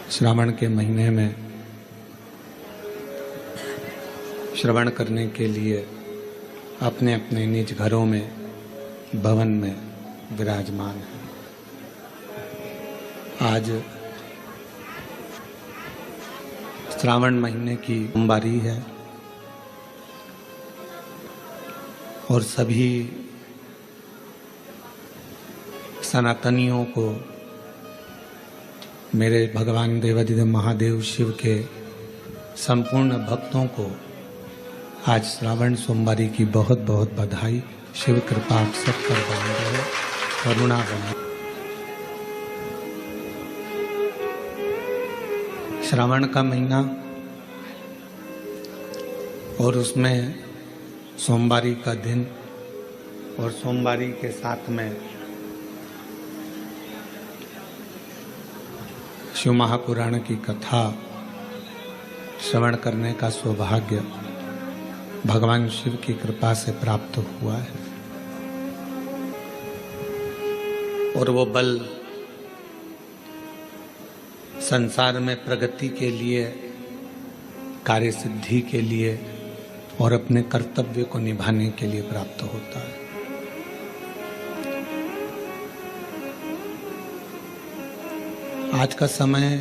श्रावण के महीने में श्रवण करने के लिए अपने अपने निज घरों में भवन में विराजमान है। आज श्रावण महीने की सोमवारी है और सभी सनातनियों को मेरे भगवान देवाधिदेव महादेव शिव के संपूर्ण भक्तों को आज श्रावण सोमवारी की बहुत बहुत बधाई। शिव कृपा आप सब पर बनी रहे, करुणा बनी। श्रावण का महीना और उसमें सोमवारी का दिन और सोमवारी के साथ में शिव महापुराण की कथा श्रवण करने का सौभाग्य भगवान शिव की कृपा से प्राप्त हुआ है। और वो बल संसार में प्रगति के लिए, कार्य सिद्धि के लिए और अपने कर्तव्य को निभाने के लिए प्राप्त होता है। आज का समय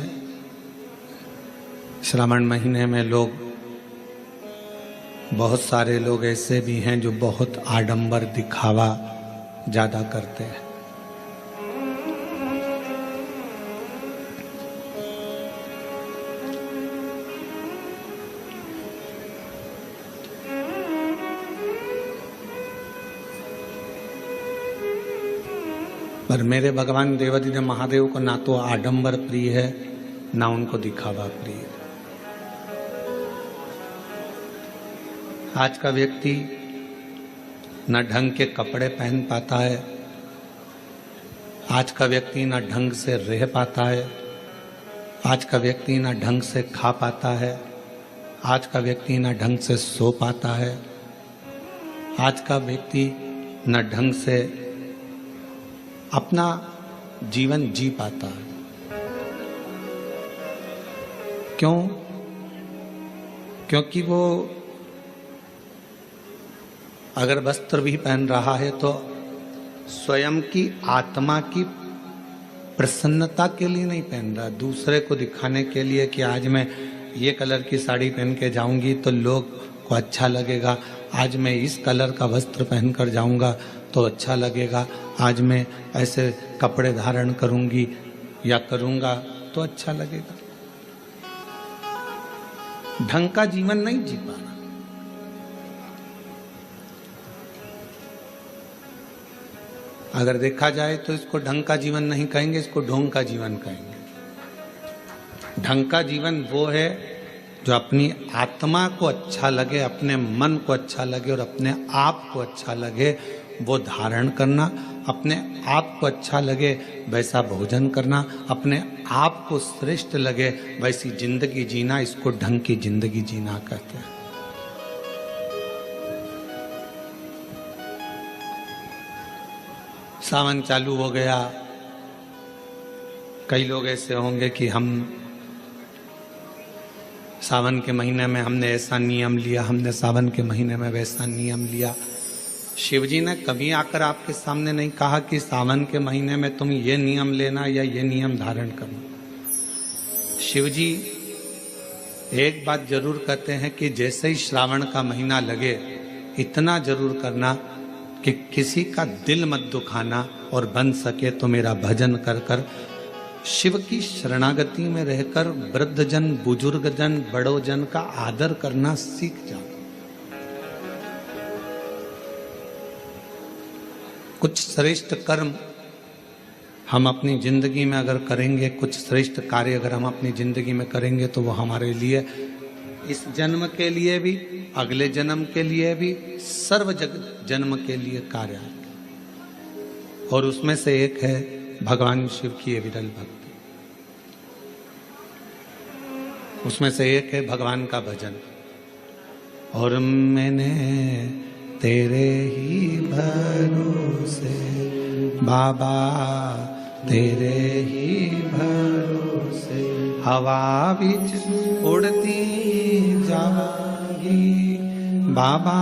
श्रावण महीने में बहुत सारे लोग ऐसे भी हैं जो बहुत आडंबर दिखावा ज्यादा करते हैं। पर मेरे भगवान देवाधिदेव महादेव को ना तो आडंबर प्रिय है ना उनको दिखावा प्रिय है। आज का व्यक्ति न ढंग के कपड़े पहन पाता है, आज का व्यक्ति न ढंग से रह पाता है, आज का व्यक्ति न ढंग से खा पाता है, आज का व्यक्ति न ढंग से सो पाता है, आज का व्यक्ति न ढंग से अपना जीवन जी पाता है। क्यों? क्योंकि वो अगर वस्त्र भी पहन रहा है तो स्वयं की आत्मा की प्रसन्नता के लिए नहीं पहन रहा, दूसरे को दिखाने के लिए कि आज मैं ये कलर की साड़ी पहन के जाऊंगी तो लोग को अच्छा लगेगा, आज मैं इस कलर का वस्त्र पहनकर जाऊंगा तो अच्छा लगेगा, आज मैं ऐसे कपड़े धारण करूंगी या करूंगा तो अच्छा लगेगा। ढंग का जीवन नहीं जी पाना। अगर देखा जाए तो इसको ढंग का जीवन नहीं कहेंगे, इसको ढोंग का जीवन कहेंगे। ढंग का जीवन वो है जो अपनी आत्मा को अच्छा लगे, अपने मन को अच्छा लगे और अपने आप को अच्छा लगे वो धारण करना, अपने आप को अच्छा लगे वैसा भोजन करना, अपने आप को श्रेष्ठ लगे वैसी जिंदगी जीना, इसको ढंग की जिंदगी जीना कहते हैं। सावन चालू हो गया, कई लोग ऐसे होंगे कि हम सावन के महीने में हमने ऐसा नियम लिया, हमने सावन के महीने में वैसा नियम लिया। शिवजी ने कभी आकर आपके सामने नहीं कहा कि सावन के महीने में तुम ये नियम लेना या ये नियम धारण करना। शिवजी एक बात जरूर कहते हैं कि जैसे ही श्रावण का महीना लगे इतना जरूर करना कि किसी का दिल मत दुखाना और बन सके तो मेरा भजन कर कर शिव की शरणागति में रहकर वृद्ध जन, बुजुर्ग जन, बड़ो जन का आदर करना सीख जाओ। कुछ श्रेष्ठ कर्म हम अपनी जिंदगी में अगर करेंगे, कुछ श्रेष्ठ कार्य अगर हम अपनी जिंदगी में करेंगे तो वो हमारे लिए इस जन्म के लिए भी, अगले जन्म के लिए भी, सर्व जन्म के लिए कार्य आएंगे। और उसमें से एक है भगवान शिव की विरल भक्ति, उसमें से एक है भगवान का भजन। और मैंने तेरे ही भरोसे बाबा, तेरे ही भरोसे हवा बिच उड़ती जावांगी, बाबा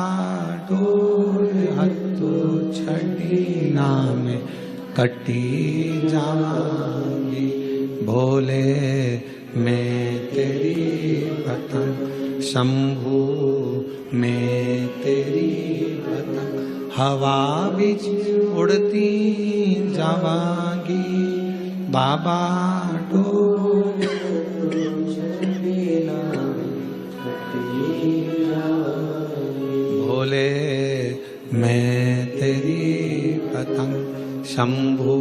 डोर हत्थू छड़ी नाम कटी जावांगी। भोले मैं तेरी पतंग, शंभू मैं तेरी पतंग, हवा बिच उड़ती जावांगी, बाबा डोर छड़ी नाम कटी जावांगी। भोले मैं तेरी पतंग, शंभू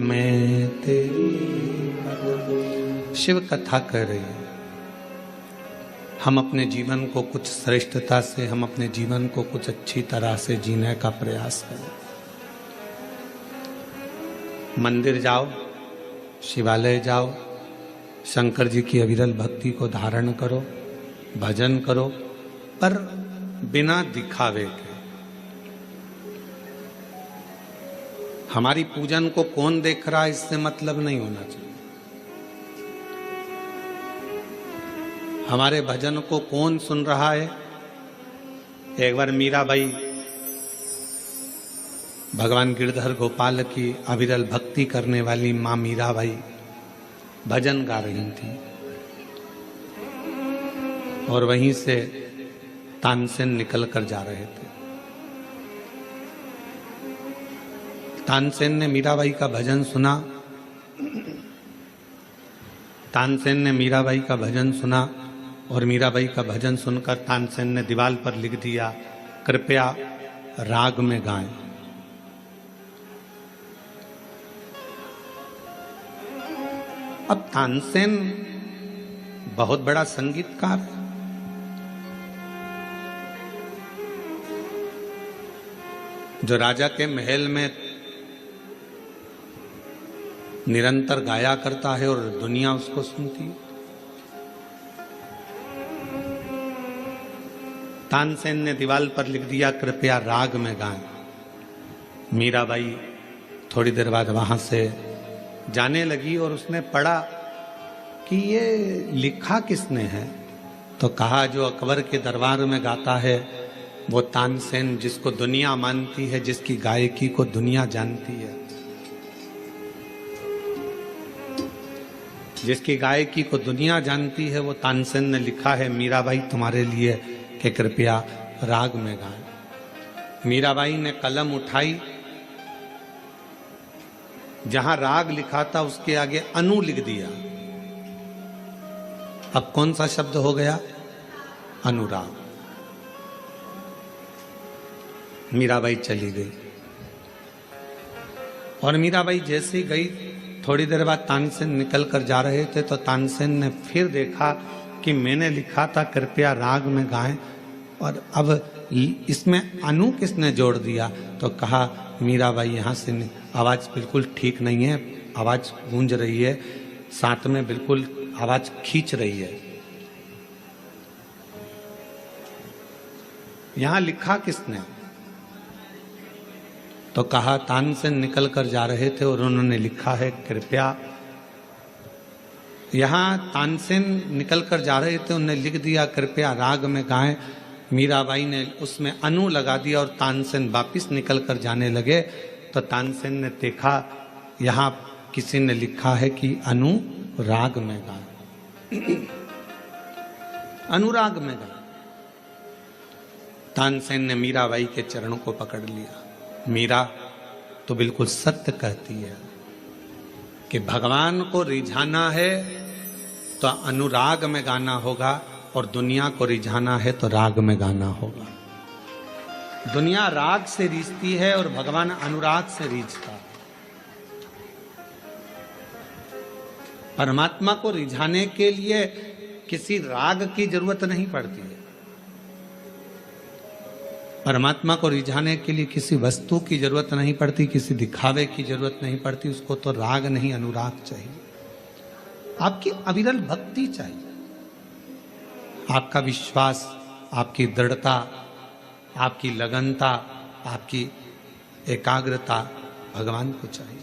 मैं तेरी पतंग। शिव कथा कर रही है। हम अपने जीवन को कुछ श्रेष्ठता से, हम अपने जीवन को कुछ अच्छी तरह से जीने का प्रयास करें। मंदिर जाओ, शिवालय जाओ, शंकर जी की अविरल भक्ति को धारण करो, भजन करो, पर बिना दिखावे के। हमारी पूजन को कौन देख रहा है इससे मतलब नहीं होना चाहिए। हमारे भजन को कौन सुन रहा है। एक बार मीराबाई भगवान गिरधर गोपाल की अविरल भक्ति करने वाली मां मीराबाई भजन गा रही थी और वहीं से तानसेन निकल कर जा रहे थे। तानसेन ने मीराबाई का भजन सुना। तानसेन ने मीराबाई का भजन सुना और मीराबाई का भजन सुनकर तानसेन ने दीवार पर लिख दिया, कृपया राग में गाएं। अब तानसेन बहुत बड़ा संगीतकार है। जो राजा के महल में निरंतर गाया करता है और दुनिया उसको सुनती है। तानसेन ने दीवार पर लिख दिया, कृपया राग में गाएं। मीराबाई थोड़ी देर बाद वहां से जाने लगी और उसने पढ़ा कि ये लिखा किसने है। तो कहा, जो अकबर के दरबार में गाता है वो तानसेन, जिसको दुनिया मानती है, जिसकी गायकी को दुनिया जानती है, जिसकी गायकी को दुनिया जानती है, वो तानसेन ने लिखा है मीराबाई तुम्हारे लिए कि कृपया राग में गाएं। मीराबाई ने कलम उठाई, जहां राग लिखा था उसके आगे अनु लिख दिया। अब कौन सा शब्द हो गया? अनुराग। मीराबाई चली गई और मीराबाई जैसे ही गई, थोड़ी देर बाद तानसेन निकल कर जा रहे थे तो तानसेन ने फिर देखा कि मैंने लिखा था कृपया राग में गाएं, और अब इसमें अनु किसने जोड़ दिया। तो कहा, मीराबाई यहाँ से आवाज बिल्कुल ठीक नहीं है, आवाज गूंज रही है, साथ में बिल्कुल आवाज खींच रही है। यहां लिखा किसने? तो कहा, तानसेन निकल कर जा रहे थे और उन्होंने लिखा है कृपया। यहां तानसेन निकल कर जा रहे थे, उन्होंने लिख दिया कृपया राग में गाएं। मीराबाई ने उसमें अनु लगा दिया और तानसेन वापिस निकल कर जाने लगे। तो तानसेन ने देखा यहां किसी ने लिखा है कि अनु राग में गाएं, अनुराग में गाएं। तानसेन ने मीराबाई के चरणों को पकड़ लिया। मीरा तो बिल्कुल सत्य कहती है कि भगवान को रिझाना है तो अनुराग में गाना होगा, और दुनिया को रिझाना है तो राग में गाना होगा। दुनिया राग से रीझती है और भगवान अनुराग से रीझता है। परमात्मा को रिझाने के लिए किसी राग की जरूरत नहीं पड़ती है। परमात्मा को रिझाने के लिए किसी वस्तु की जरूरत नहीं पड़ती, किसी दिखावे की जरूरत नहीं पड़ती। उसको तो राग नहीं, अनुराग चाहिए। आपकी अविरल भक्ति चाहिए, आपका विश्वास, आपकी दृढ़ता, आपकी लगनता, आपकी एकाग्रता भगवान को चाहिए।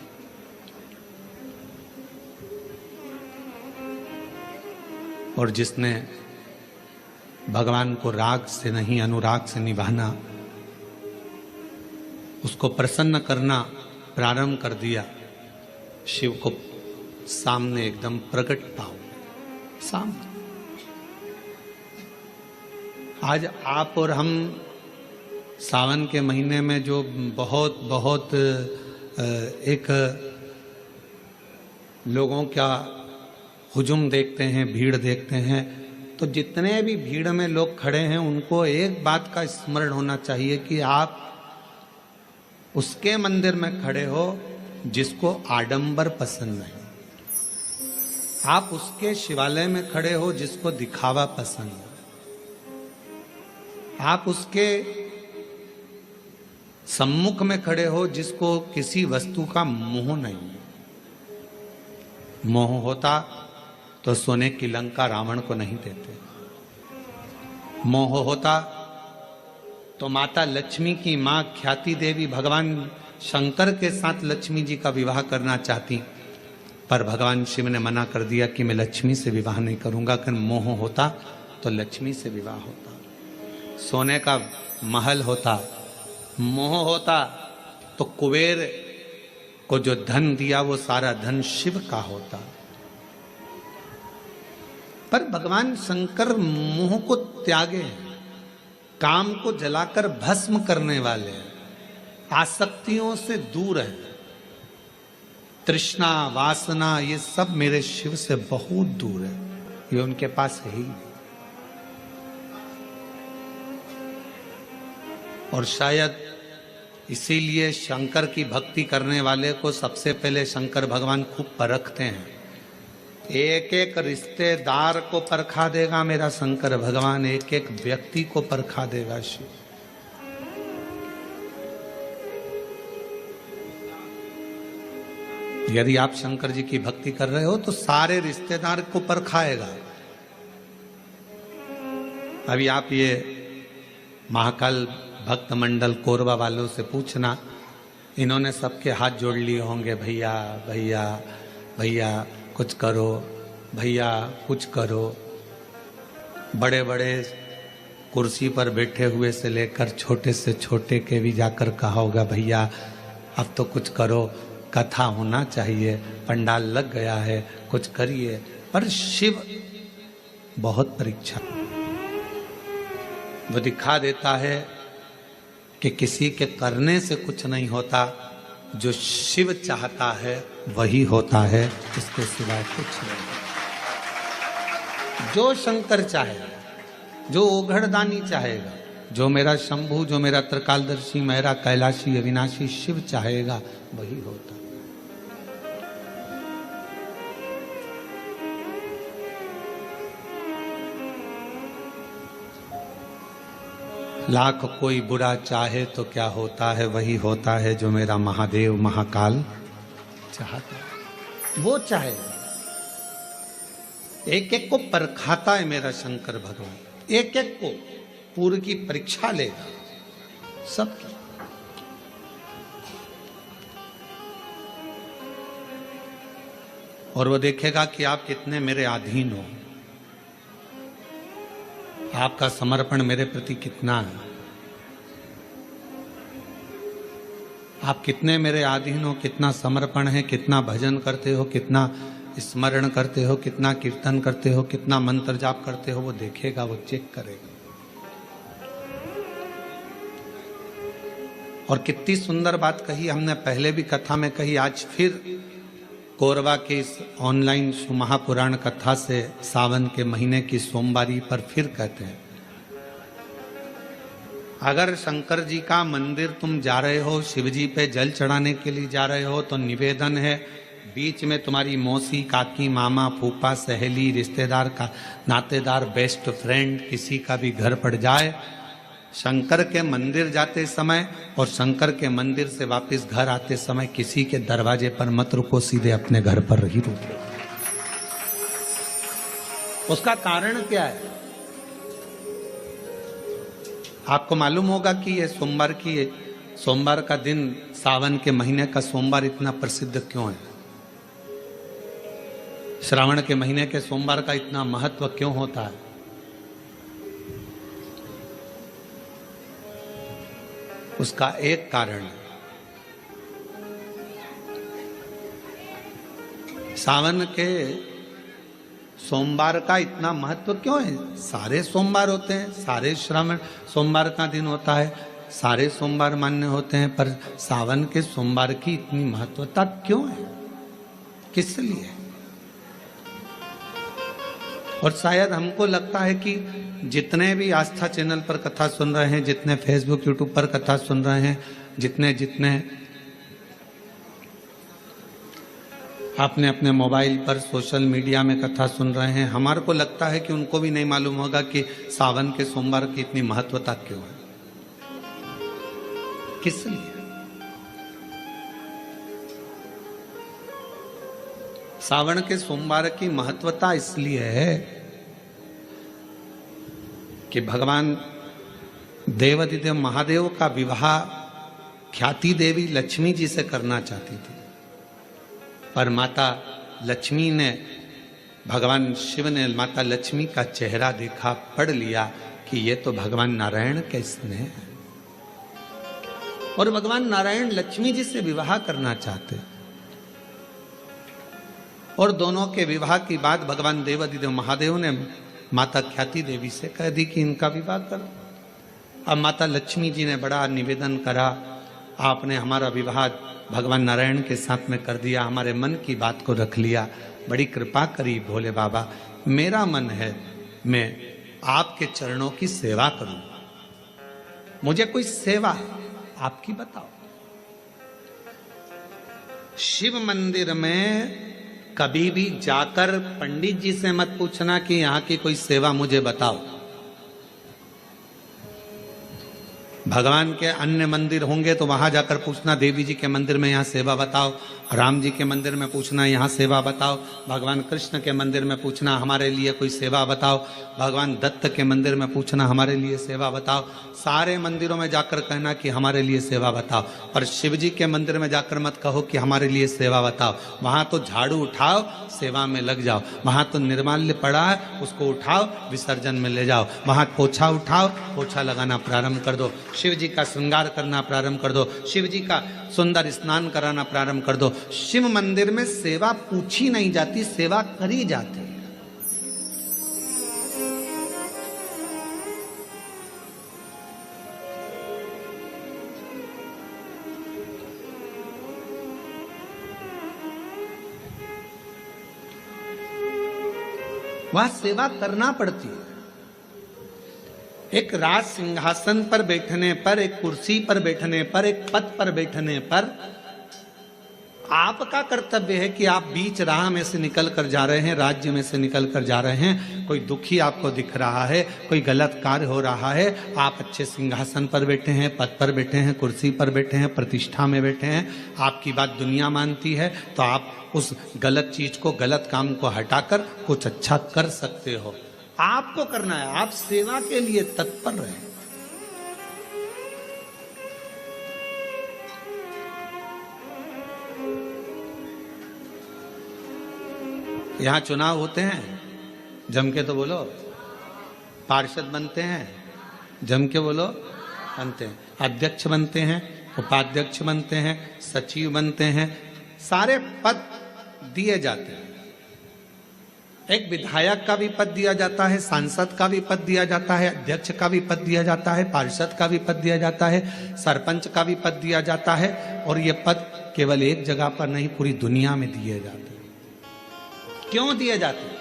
और जिसने भगवान को राग से नहीं अनुराग से निभाना, उसको प्रसन्न करना प्रारंभ कर दिया, शिव को सामने एकदम प्रकट पाओ सामने। आज आप और हम सावन के महीने में जो बहुत बहुत एक लोगों का हुजूम देखते हैं, भीड़ देखते हैं, तो जितने भी भीड़ में लोग खड़े हैं उनको एक बात का स्मरण होना चाहिए कि आप उसके मंदिर में खड़े हो जिसको आडंबर पसंद नहीं, आप उसके शिवालय में खड़े हो जिसको दिखावा पसंद है, आप उसके सम्मुख में खड़े हो जिसको किसी वस्तु का मोह नहीं है। मोह होता तो सोने की लंका रावण को नहीं देते, मोह होता तो माता लक्ष्मी की मां ख्याति देवी भगवान शंकर के साथ लक्ष्मी जी का विवाह करना चाहती, पर भगवान शिव ने मना कर दिया कि मैं लक्ष्मी से विवाह नहीं करूंगा। अगर मोह होता तो लक्ष्मी से विवाह होता, सोने का महल होता, मोह होता तो कुबेर को जो धन दिया वो सारा धन शिव का होता। पर भगवान शंकर मोह को त्यागे हैं, काम को जलाकर भस्म करने वाले हैं, आसक्तियों से दूर है। तृष्णा वासना ये सब मेरे शिव से बहुत दूर है, ये उनके पास है ही नहीं। और शायद इसीलिए शंकर की भक्ति करने वाले को सबसे पहले शंकर भगवान खूब परखते हैं। एक एक रिश्तेदार को परखा देगा मेरा शंकर भगवान, एक एक व्यक्ति को परखा देगा शिव। यदि आप शंकर जी की भक्ति कर रहे हो तो सारे रिश्तेदार को परखाएगा। अभी आप ये महाकाल भक्त मंडल कोरबा वालों से पूछना, इन्होंने सबके हाथ जोड़ लिए होंगे, भैया भैया भैया कुछ करो, भैया कुछ करो। बड़े बड़े कुर्सी पर बैठे हुए से लेकर छोटे से छोटे के भी जाकर कहा होगा, भैया अब तो कुछ करो, कथा होना चाहिए, पंडाल लग गया है, कुछ करिए। पर शिव बहुत परीक्षा, वो दिखा देता है कि किसी के करने से कुछ नहीं होता, जो शिव चाहता है वही होता है, इसके सिवाय कुछ नहीं। जो शंकर चाहेगा, जो ओघड़दानी चाहेगा, जो मेरा शंभु, जो मेरा त्रिकालदर्शी, मेरा कैलाशी अविनाशी शिव चाहेगा वही होता। लाख कोई बुरा चाहे तो क्या होता है, वही होता है जो मेरा महादेव महाकाल चाहता है, वो चाहेगा। एक एक को परखाता है मेरा शंकर भगवान, एक एक को पूर्व की परीक्षा लेगा सबकी। और वो देखेगा कि आप कितने मेरे अधीन हो, आपका समर्पण मेरे प्रति कितना है, आप कितने मेरे अधीन हो, कितना समर्पण है, कितना भजन करते हो, कितना स्मरण करते हो, कितना कीर्तन करते हो, कितना मंत्र जाप करते हो, वो देखेगा, वो चेक करेगा। और कितनी सुंदर बात कही हमने पहले भी कथा में कही, आज फिर कोरबा के इस ऑनलाइन महापुराण कथा से सावन के महीने की सोमवारी पर फिर कहते हैं, अगर शंकर जी का मंदिर तुम जा रहे हो, शिव जी पे जल चढ़ाने के लिए जा रहे हो, तो निवेदन है बीच में तुम्हारी मौसी, काकी, मामा, फूफा, सहेली, रिश्तेदार का नातेदार, बेस्ट फ्रेंड किसी का भी घर पड़ जाए, शंकर के मंदिर जाते समय और शंकर के मंदिर से वापस घर आते समय किसी के दरवाजे पर मत रुको, सीधे अपने घर पर ही रुको। उसका कारण क्या है? आपको मालूम होगा कि ये सोमवार का दिन, सावन के महीने का सोमवार इतना प्रसिद्ध क्यों है? श्रावण के महीने के सोमवार का इतना महत्व क्यों होता है? उसका एक कारण है, सावन के सोमवार का इतना महत्व क्यों है? सारे सोमवार होते हैं, सारे श्रावण सोमवार का दिन होता है, सारे सोमवार मान्य होते हैं, पर सावन के सोमवार की इतनी महत्वता क्यों है? किस लिए? और शायद हमको लगता है कि जितने भी आस्था चैनल पर कथा सुन रहे हैं, जितने फेसबुक यूट्यूब पर कथा सुन रहे हैं, जितने आपने अपने मोबाइल पर सोशल मीडिया में कथा सुन रहे हैं, हमारे को लगता है कि उनको भी नहीं मालूम होगा कि सावन के सोमवार की इतनी महत्वता क्यों है, किस लिए। सावन के सोमवार की महत्वता इसलिए है कि भगवान देवाधिदेव महादेव का विवाह ख्याति देवी लक्ष्मी जी से करना चाहती थी, पर माता लक्ष्मी ने, भगवान शिव ने माता लक्ष्मी का चेहरा देखा, पढ़ लिया कि ये तो भगवान नारायण के स्नेह है, और भगवान नारायण लक्ष्मी जी से विवाह करना चाहते। और दोनों के विवाह की बात भगवान देवाधिदेव महादेव ने माता ख्याति देवी से कह दी कि इनका विवाह करो। अब माता लक्ष्मी जी ने बड़ा निवेदन करा, आपने हमारा विवाह भगवान नारायण के साथ में कर दिया, हमारे मन की बात को रख लिया, बड़ी कृपा करी भोले बाबा, मेरा मन है मैं आपके चरणों की सेवा करूं, मुझे कोई सेवा आपकी बताओ। शिव मंदिर में कभी भी जाकर पंडित जी से मत पूछना कि यहां की कोई सेवा मुझे बताओ। भगवान के अन्य मंदिर होंगे तो वहां जाकर पूछना, देवी जी के मंदिर में यहाँ सेवा बताओ, राम जी के मंदिर में पूछना यहाँ सेवा बताओ, भगवान कृष्ण के मंदिर में पूछना हमारे लिए कोई सेवा बताओ, भगवान दत्त के मंदिर में पूछना हमारे लिए सेवा बताओ। सारे मंदिरों में जाकर कहना कि हमारे लिए सेवा बताओ, पर शिव जी के मंदिर में जाकर मत कहो कि हमारे लिए सेवा बताओ। वहां तो झाड़ू उठाओ, सेवा में लग जाओ, वहां तो निर्माल्य पड़ा है उसको उठाओ, विसर्जन में ले जाओ, वहां पोछा उठाओ, पोछा लगाना प्रारंभ कर दो, शिव जी का श्रृंगार करना प्रारंभ कर दो, शिव जी का सुंदर स्नान कराना प्रारंभ कर दो। शिव मंदिर में सेवा पूछी नहीं जाती, सेवा करी जाती है। वहां सेवा करना पड़ती है। एक राज सिंहासन पर बैठने पर, एक कुर्सी पर बैठने पर, एक पद पर बैठने पर आपका कर्तव्य है कि आप बीच राह में से निकल कर जा रहे हैं, राज्य में से निकल कर जा रहे हैं, कोई दुखी आपको दिख रहा है, कोई गलत कार्य हो रहा है, आप अच्छे सिंहासन पर बैठे हैं, पद पर बैठे हैं, कुर्सी पर बैठे हैं, प्रतिष्ठा में बैठे हैं, आपकी बात दुनिया मानती है, तो आप उस गलत चीज को, गलत काम को हटाकर कुछ अच्छा कर सकते हो। आपको करना है, आप सेवा के लिए तत्पर रहें। यहां चुनाव होते हैं, जम के तो बोलो, पार्षद बनते हैं, जम के बोलो, बनते हैं, अध्यक्ष बनते हैं, उपाध्यक्ष बनते हैं, सचिव बनते हैं, सारे पद दिए जाते हैं। एक विधायक का भी पद दिया जाता है, सांसद का भी पद दिया जाता है, अध्यक्ष का भी पद दिया जाता है, पार्षद का भी पद दिया जाता है, सरपंच का भी पद दिया जाता है, और ये पद केवल एक जगह पर नहीं, पूरी दुनिया में दिए जाते हैं। क्यों दिए जाते हैं?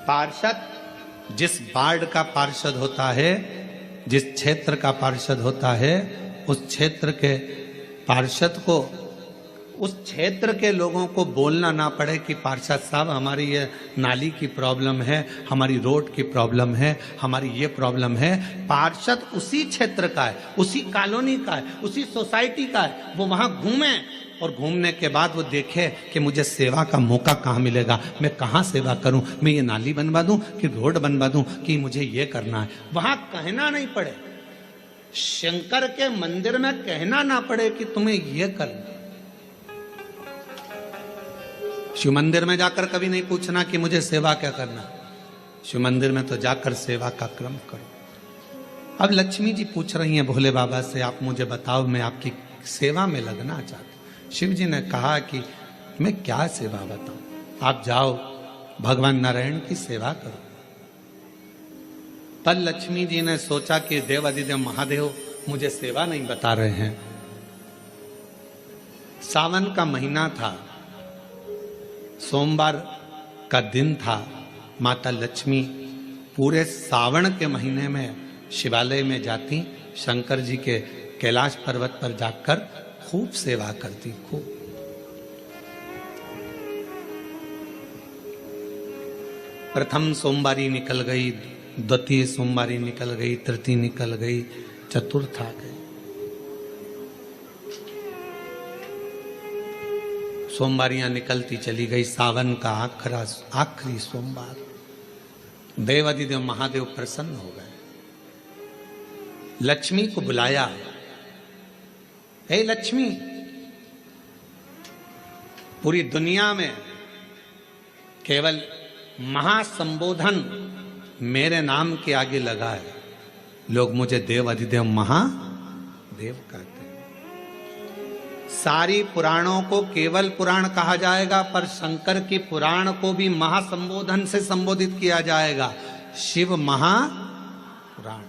पार्षद जिस वार्ड का पार्षद होता है, जिस क्षेत्र का पार्षद होता है, उस क्षेत्र के पार्षद को, उस क्षेत्र के लोगों को बोलना ना पड़े कि पार्षद साहब हमारी ये नाली की प्रॉब्लम है, हमारी रोड की प्रॉब्लम है, हमारी ये प्रॉब्लम है। पार्षद उसी क्षेत्र का है, उसी कॉलोनी का है, उसी सोसाइटी का है, वो वहां घूमे और घूमने के बाद वो देखे कि मुझे सेवा का मौका कहाँ मिलेगा, मैं कहाँ सेवा करूं, मैं ये नाली बनवा दूं कि रोड बनवा दूं कि मुझे ये करना है। वहां कहना नहीं पड़े, शंकर के मंदिर में कहना ना पड़े कि तुम्हें ये करना। शिव मंदिर में जाकर कभी नहीं पूछना कि मुझे सेवा क्या करना, शिव मंदिर में तो जाकर सेवा का क्रम करो। अब लक्ष्मी जी पूछ रही हैं भोले बाबा से, आप मुझे बताओ, मैं आपकी सेवा में लगना चाहती हूँ। शिव जी ने कहा कि मैं क्या सेवा बताऊं, आप जाओ भगवान नारायण की सेवा करो। पर लक्ष्मी जी ने सोचा कि देवाधिदेव महादेव मुझे सेवा नहीं बता रहे हैं। सावन का महीना था, सोमवार का दिन था। माता लक्ष्मी पूरे सावन के महीने में शिवालय में जाती, शंकर जी के कैलाश पर्वत पर जाकर खूब सेवा करती, खूब। प्रथम सोमवारी निकल गई, द्वितीय सोमवारी निकल गई, तृतीय निकल गई, चतुर्थ आ गई। सोमवारियां निकलती चली गई। सावन का आखिरी सोमवार, देवाधिदेव महादेव प्रसन्न हो गए, लक्ष्मी को बुलाया। हे लक्ष्मी, पूरी दुनिया में केवल महासंबोधन मेरे नाम के आगे लगा है, लोग मुझे देवाधिदेव महादेव कहते हैं। सारी पुराणों को केवल पुराण कहा जाएगा, पर शंकर की पुराण को भी महासंबोधन से संबोधित किया जाएगा, शिव महापुराण।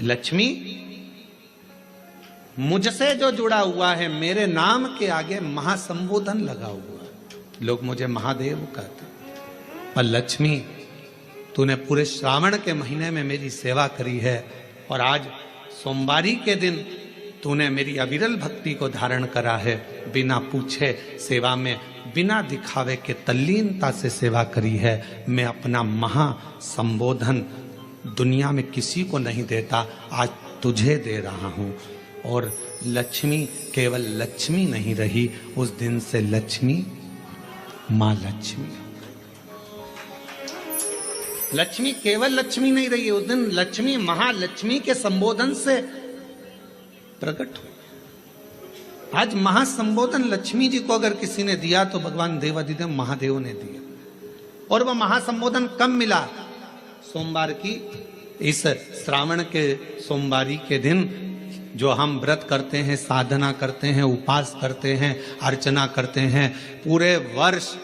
लक्ष्मी, मुझसे जो जुड़ा हुआ है, मेरे नाम के आगे महासंबोधन लगा हुआ है, लोग मुझे महादेव कहते। पर लक्ष्मी, तूने पूरे श्रावण के महीने में मेरी सेवा करी है, और आज सोमवारी के दिन तूने मेरी अविरल भक्ति को धारण करा है। बिना पूछे सेवा में, बिना दिखावे के तल्लीनता से सेवा करी है। मैं अपना महासंबोधन दुनिया में किसी को नहीं देता, आज तुझे दे रहा हूं। और लक्ष्मी केवल लक्ष्मी नहीं रही, उस दिन से लक्ष्मी मां लक्ष्मी। लक्ष्मी केवल लक्ष्मी नहीं रही, उस दिन लक्ष्मी महालक्ष्मी के संबोधन से प्रकट हुई। आज महासंबोधन लक्ष्मी जी को अगर किसी ने दिया तो भगवान देवाधिदेव महादेव ने दिया। और वह महासंबोधन कब मिला? सोमवार की इस श्रावण के सोमवारी के दिन जो हम व्रत करते हैं, साधना करते हैं, उपास करते हैं, अर्चना करते हैं। पूरे वर्ष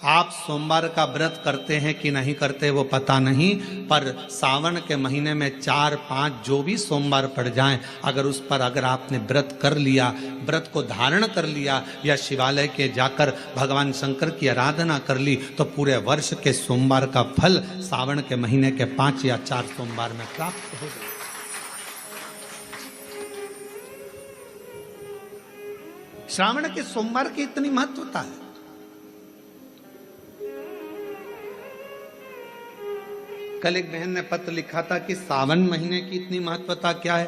आप सोमवार का व्रत करते हैं कि नहीं करते वो पता नहीं, पर सावन के महीने में 4-5 जो भी सोमवार पड़ जाएं, अगर उस पर अगर आपने व्रत कर लिया, व्रत को धारण कर लिया, या शिवालय के जाकर भगवान शंकर की आराधना कर ली, तो पूरे वर्ष के सोमवार का फल सावन के महीने के 5 या 4 सोमवार में प्राप्त हो गया। श्रावण के सोमवार की इतनी महत्वता है। कल एक बहन ने पत्र लिखा था कि सावन महीने की इतनी महत्वता क्या है।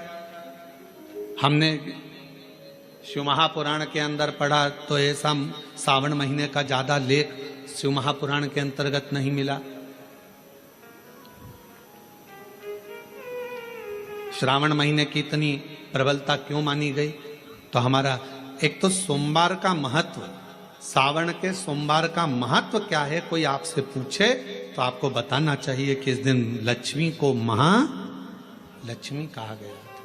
हमने शिव महापुराण के अंदर पढ़ा तो ऐसा सावन महीने का ज्यादा लेख शिव महापुराण के अंतर्गत नहीं मिला। श्रावण महीने की इतनी प्रबलता क्यों मानी गई? तो हमारा एक तो सोमवार का महत्व, सावन के सोमवार का महत्व क्या है, कोई आपसे पूछे तो आपको बताना चाहिए कि इस दिन लक्ष्मी को महालक्ष्मी कहा गया था।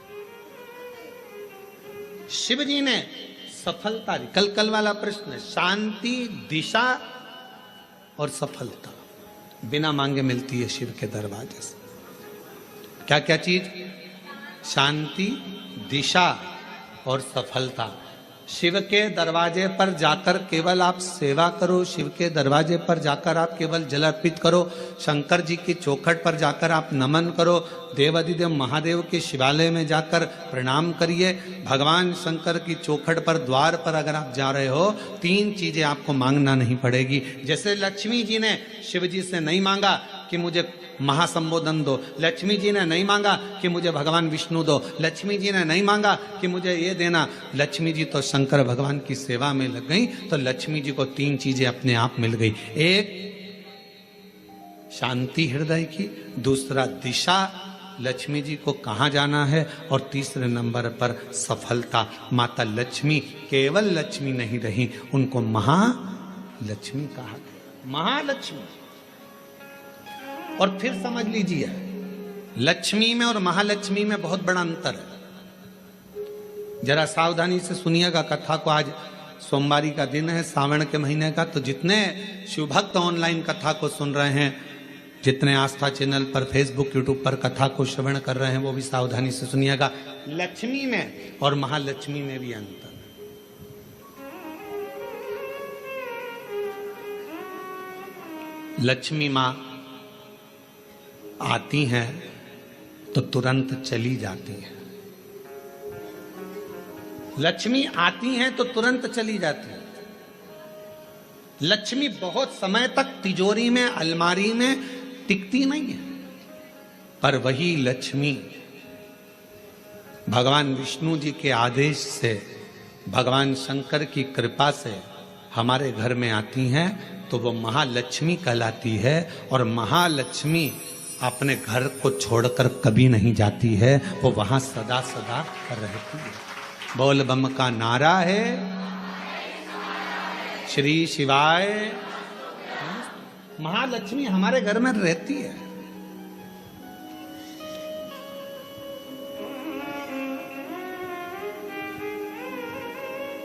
शिव जी ने सफलता दी। कल वाला प्रश्न, शांति, दिशा और सफलता बिना मांगे मिलती है शिव के दरवाजे से। क्या क्या चीज? शांति, दिशा और सफलता। शिव के दरवाजे पर जाकर केवल आप सेवा करो, शिव के दरवाजे पर जाकर आप केवल जल अर्पित करो, शंकर जी की चौखट पर जाकर आप नमन करो, देवाधिदेव महादेव के शिवालय में जाकर प्रणाम करिए। भगवान शंकर की चौखट पर, द्वार पर अगर आप जा रहे हो, 3 चीजें आपको मांगना नहीं पड़ेगी। जैसे लक्ष्मी जी ने शिव जी से नहीं मांगा कि मुझे महासंबोधन दो, लक्ष्मी जी ने नहीं मांगा कि मुझे भगवान विष्णु दो, लक्ष्मी जी ने नहीं मांगा कि मुझे ये देना। लक्ष्मी जी तो शंकर भगवान की सेवा में लग गई, तो लक्ष्मी जी को 3 चीजें अपने आप मिल गई। एक शांति हृदय की, दूसरा दिशा लक्ष्मी जी को कहाँ जाना है, और तीसरे नंबर पर सफलता। माता लक्ष्मी केवल लक्ष्मी नहीं रही, उनको महालक्ष्मी कहा गया, महालक्ष्मी। और फिर समझ लीजिए, लक्ष्मी में और महालक्ष्मी में बहुत बड़ा अंतर है। जरा सावधानी से सुनिएगा कथा को। आज सोमवारी का दिन है, सावन के महीने का, तो जितने शिव भक्त ऑनलाइन कथा को सुन रहे हैं, जितने आस्था चैनल पर, फेसबुक, यूट्यूब पर कथा को श्रवण कर रहे हैं, वो भी सावधानी से सुनिएगा। लक्ष्मी में और महालक्ष्मी में भी अंतर है। लक्ष्मी मां आती हैं तो तुरंत चली जाती हैं। लक्ष्मी आती हैं तो तुरंत चली जाती हैं। लक्ष्मी बहुत समय तक तिजोरी में, अलमारी में टिकती नहीं है। पर वही लक्ष्मी भगवान विष्णु जी के आदेश से, भगवान शंकर की कृपा से हमारे घर में आती हैं, तो वो महालक्ष्मी कहलाती है। और महालक्ष्मी अपने घर को छोड़कर कभी नहीं जाती है, वो वहां सदा सदा रहती है। बोल बम का नारा है, श्री शिवाय। महालक्ष्मी हमारे घर में रहती है।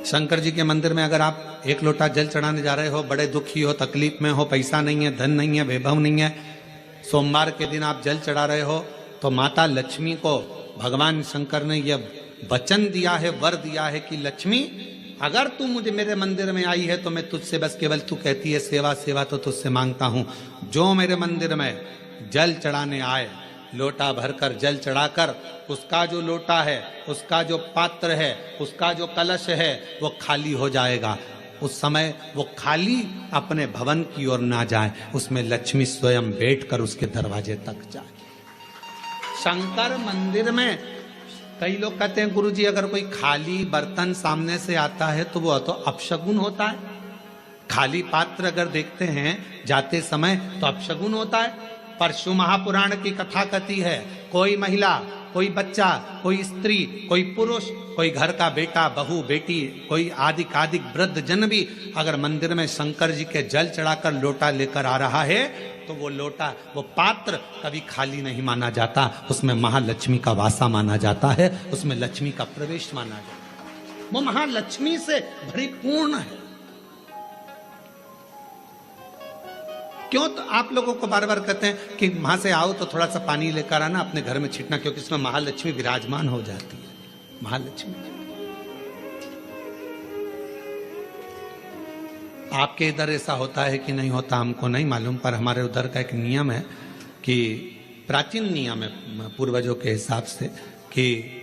शंकर जी के मंदिर में अगर आप एक लोटा जल चढ़ाने जा रहे हो, बड़े दुखी हो, तकलीफ में हो, पैसा नहीं है, धन नहीं है, वैभव नहीं है, सोमवार के दिन आप जल चढ़ा रहे हो, तो माता लक्ष्मी को भगवान शंकर ने यह वचन दिया है, वर दिया है कि लक्ष्मी, अगर तू मुझे मेरे मंदिर में आई है तो मैं तुझसे बस केवल, तू कहती है सेवा सेवा, तो तुझसे मांगता हूं, जो मेरे मंदिर में जल चढ़ाने आए, लोटा भरकर जल चढ़ाकर, उसका जो लोटा है, उसका जो पात्र है, उसका जो कलश है, वो खाली हो जाएगा। उस समय वो खाली अपने भवन की ओर ना जाए, उसमें लक्ष्मी स्वयं बैठकर उसके दरवाजे तक जाए। शंकर मंदिर में कई लोग कहते हैं, गुरुजी अगर कोई खाली बर्तन सामने से आता है तो वो तो अपशगुन होता है। खाली पात्र अगर देखते हैं जाते समय तो अपशगुन होता है। पर शिव महापुराण की कथा कहती है, कोई महिला, कोई बच्चा, कोई स्त्री, कोई पुरुष, कोई घर का बेटा, बहू, बेटी, कोई आदिक वृद्ध जन भी अगर मंदिर में शंकर जी के जल चढ़ाकर लोटा लेकर आ रहा है, तो वो लोटा, वो पात्र कभी खाली नहीं माना जाता। उसमें महालक्ष्मी का वासा माना जाता है, उसमें लक्ष्मी का प्रवेश माना जाता है। वो महालक्ष्मी से परिपूर्ण है। क्यों? तो आप लोगों को बार बार कहते हैं कि वहां से आओ तो थोड़ा सा पानी लेकर आना, अपने घर में छिटना, क्योंकि इसमें महालक्ष्मी विराजमान हो जाती है। महालक्ष्मी आपके इधर ऐसा होता है कि नहीं होता हमको नहीं मालूम, पर हमारे उधर का एक नियम है कि प्राचीन नियम है पूर्वजों के हिसाब से, कि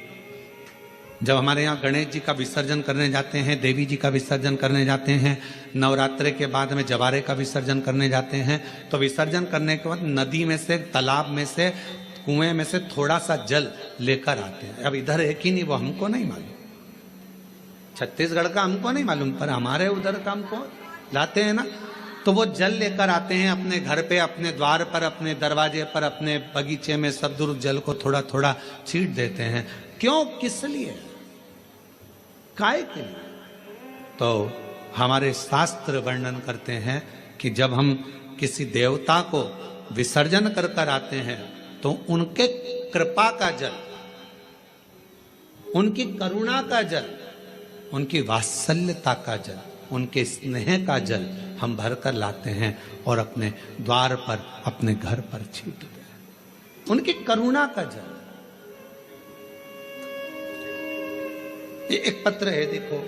जब हमारे यहाँ गणेश जी का विसर्जन करने जाते हैं, देवी जी का विसर्जन करने जाते हैं, नवरात्रे के बाद में जवारे का विसर्जन करने जाते हैं, तो विसर्जन करने के बाद नदी में से, तालाब में से, कुएं में से थोड़ा सा जल लेकर आते हैं। अब इधर है कि नहीं वो हमको नहीं मालूम, छत्तीसगढ़ का हमको नहीं मालूम, पर हमारे उधर का हमको लाते हैं ना। तो वो जल लेकर आते हैं अपने घर पे, अपने द्वार पर, अपने दरवाजे पर, अपने बगीचे में, सब दूर जल को थोड़ा थोड़ा छींट देते हैं। क्यों? किस लिए? काय के लिए? तो हमारे शास्त्र वर्णन करते हैं कि जब हम किसी देवता को विसर्जन कर कर आते हैं, तो उनके कृपा का जल, उनकी करुणा का जल, उनकी वात्सल्यता का जल, उनके स्नेह का जल हम भर कर लाते हैं और अपने द्वार पर, अपने घर पर छींटते हैं। उनकी करुणा का जल। ये एक पत्र है, देखो,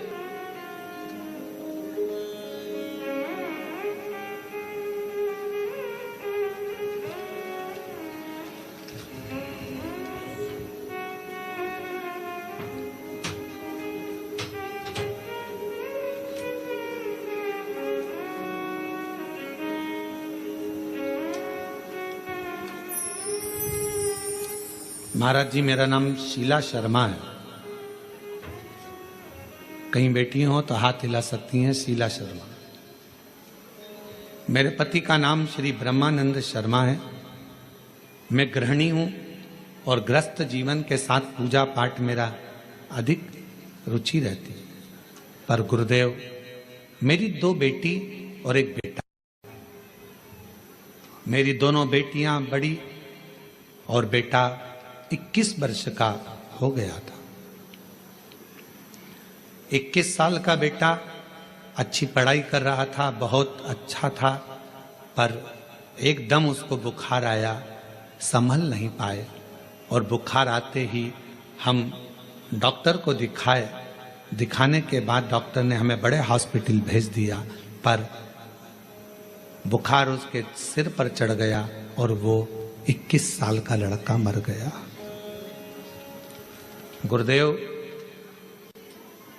महाराज जी, मेरा नाम शीला शर्मा है। कहीं बेटी हो तो हाथ हिला सकती हैं, शीला शर्मा। मेरे पति का नाम श्री ब्रह्मानंद शर्मा है। मैं गृहिणी हूं, और ग्रस्त जीवन के साथ पूजा पाठ मेरा अधिक रुचि रहती। पर गुरुदेव, मेरी 2 बेटी और 1 बेटा, मेरी दोनों बेटियां बड़ी और बेटा 21 वर्ष का हो गया था। 21 साल का बेटा अच्छी पढ़ाई कर रहा था, बहुत अच्छा था, पर एकदम उसको बुखार आया, संभल नहीं पाए और बुखार आते ही हम डॉक्टर को दिखाए। दिखाने के बाद डॉक्टर ने हमें बड़े हॉस्पिटल भेज दिया, पर बुखार उसके सिर पर चढ़ गया और वो 21 साल का लड़का मर गया। गुरुदेव,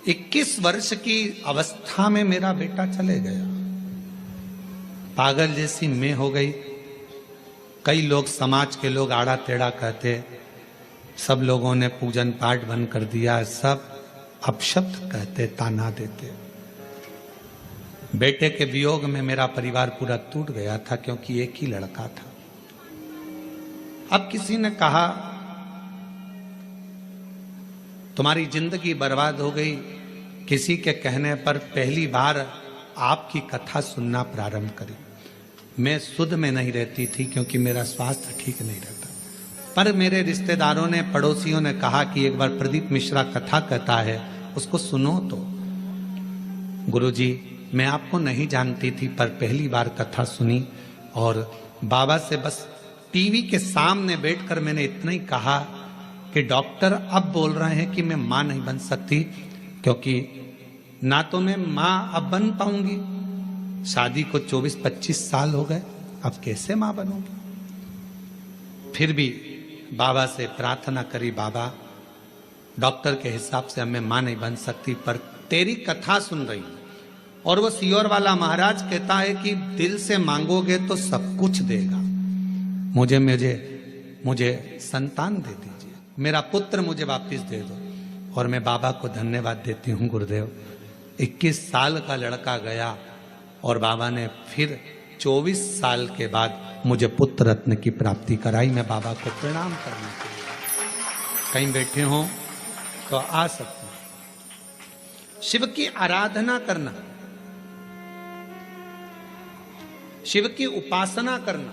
21 वर्ष की अवस्था में मेरा बेटा चले गया। पागल जैसी मैं हो गई। कई लोग, समाज के लोग आड़ा टेढ़ा कहते, सब लोगों ने पूजन पाठ बंद कर दिया, सब अपशब्द कहते, ताना देते। बेटे के वियोग में मेरा परिवार पूरा टूट गया था, क्योंकि एक ही लड़का था। अब किसी ने कहा तुम्हारी जिंदगी बर्बाद हो गई। किसी के कहने पर पहली बार आपकी कथा सुनना प्रारंभ करी। मैं सुध में नहीं रहती थी, क्योंकि मेरा स्वास्थ्य ठीक नहीं रहता, पर मेरे रिश्तेदारों ने, पड़ोसियों ने कहा कि एक बार प्रदीप मिश्रा कथा कहता है, उसको सुनो तो। गुरुजी, मैं आपको नहीं जानती थी, पर पहली बार कथा सुनी और बाबा से बस टीवी के सामने बैठकर मैंने इतना ही कहा कि डॉक्टर अब बोल रहे हैं कि मैं मां नहीं बन सकती, क्योंकि ना तो मैं मां अब बन पाऊंगी, शादी को 24-25 साल हो गए, अब कैसे मां बनूंगी। फिर भी बाबा से प्रार्थना करी, बाबा डॉक्टर के हिसाब से मैं मां नहीं बन सकती, पर तेरी कथा सुन रही हूं और वो सियोर वाला महाराज कहता है कि दिल से मांगोगे तो सब कुछ देगा। मुझे मुझे मुझे संतान दे दीजिए, मेरा पुत्र मुझे वापस दे दो। और मैं बाबा को धन्यवाद देती हूँ गुरुदेव। 21 साल का लड़का गया और बाबा ने फिर 24 साल के बाद मुझे पुत्र रत्न की प्राप्ति कराई। मैं बाबा को प्रणाम करने के लिए, कहीं बैठे हों तो आ सकते हैं। शिव की आराधना करना, शिव की उपासना करना,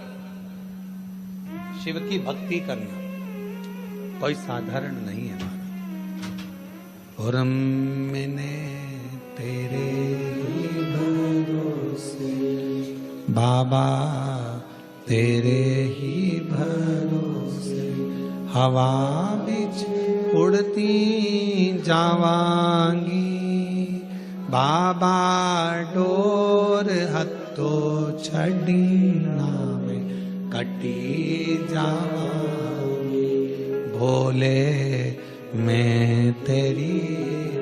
शिव की भक्ति करना कोई साधारण नहीं है हमारा। और मैंने तेरे ही भरोसे बाबा, तेरे ही भरोसे हवा बिच उड़ती जावांगी। बाबा डोर हत्तो छड़ी नावे कटी जावांगी। भोले मैं तेरी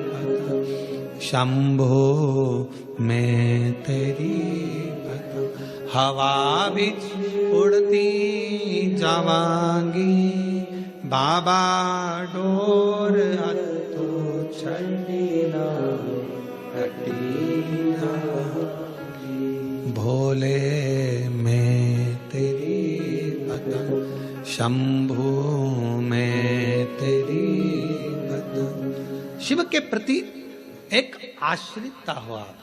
भक्त, शंभो मैं तेरी भक्त, हवा बिच उड़ती जावांगी। बाबा डोर हत्तो छड़ी नावे कटी जावांगी। भोले मैं तेरी भक्त, शंभु मैं तेरी भक्त। शिव के प्रति एक आश्रितता हो आप।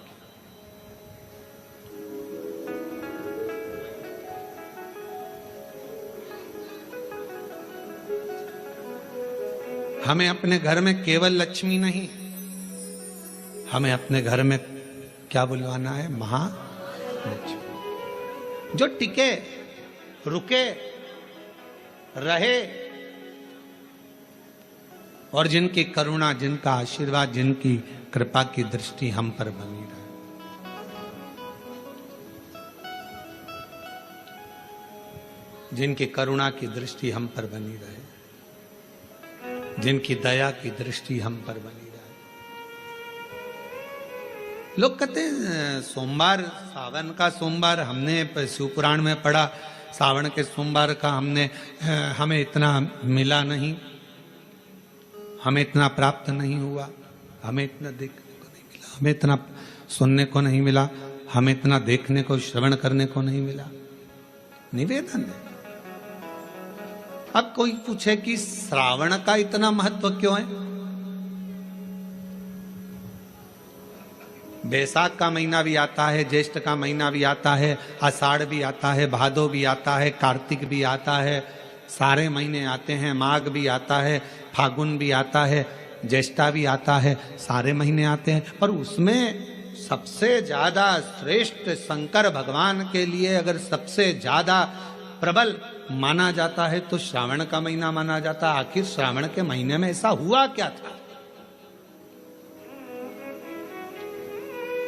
हमें अपने घर में केवल लक्ष्मी नहीं, हमें अपने घर में क्या बुलवाना है? महालक्ष्मी, जो टिके, रुके, रहे और जिनकी करुणा, जिनका आशीर्वाद, जिनकी कृपा की दृष्टि हम पर बनी रहे। जिनकी करुणा की दृष्टि हम पर बनी रहे, जिनकी दया की दृष्टि हम पर बनी रहे। लोग कहते हैं सोमवार, सावन का सोमवार, हमने शिव पुराण में पढ़ा, सावन के सोमवार का हमें इतना मिला नहीं, हमें इतना प्राप्त नहीं हुआ, हमें इतना देखने को नहीं मिला, हमें इतना सुनने को नहीं मिला, हमें इतना देखने को, श्रवण करने को नहीं मिला। निवेदन है, अब कोई पूछे कि श्रावण का इतना महत्व क्यों है? बैसाख का महीना भी आता है, ज्येष्ठ का महीना भी आता है, आषाढ़ भी आता है, भादो भी आता है, कार्तिक भी आता है, सारे महीने आते हैं, माघ भी आता है, फागुन भी आता है, ज्येष्ठा भी आता है, सारे महीने आते हैं। पर उसमें सबसे ज्यादा श्रेष्ठ शंकर भगवान के लिए अगर सबसे ज्यादा प्रबल माना जाता है तो श्रावण का महीना माना जाता है। आखिर श्रावण के महीने में ऐसा हुआ क्या था?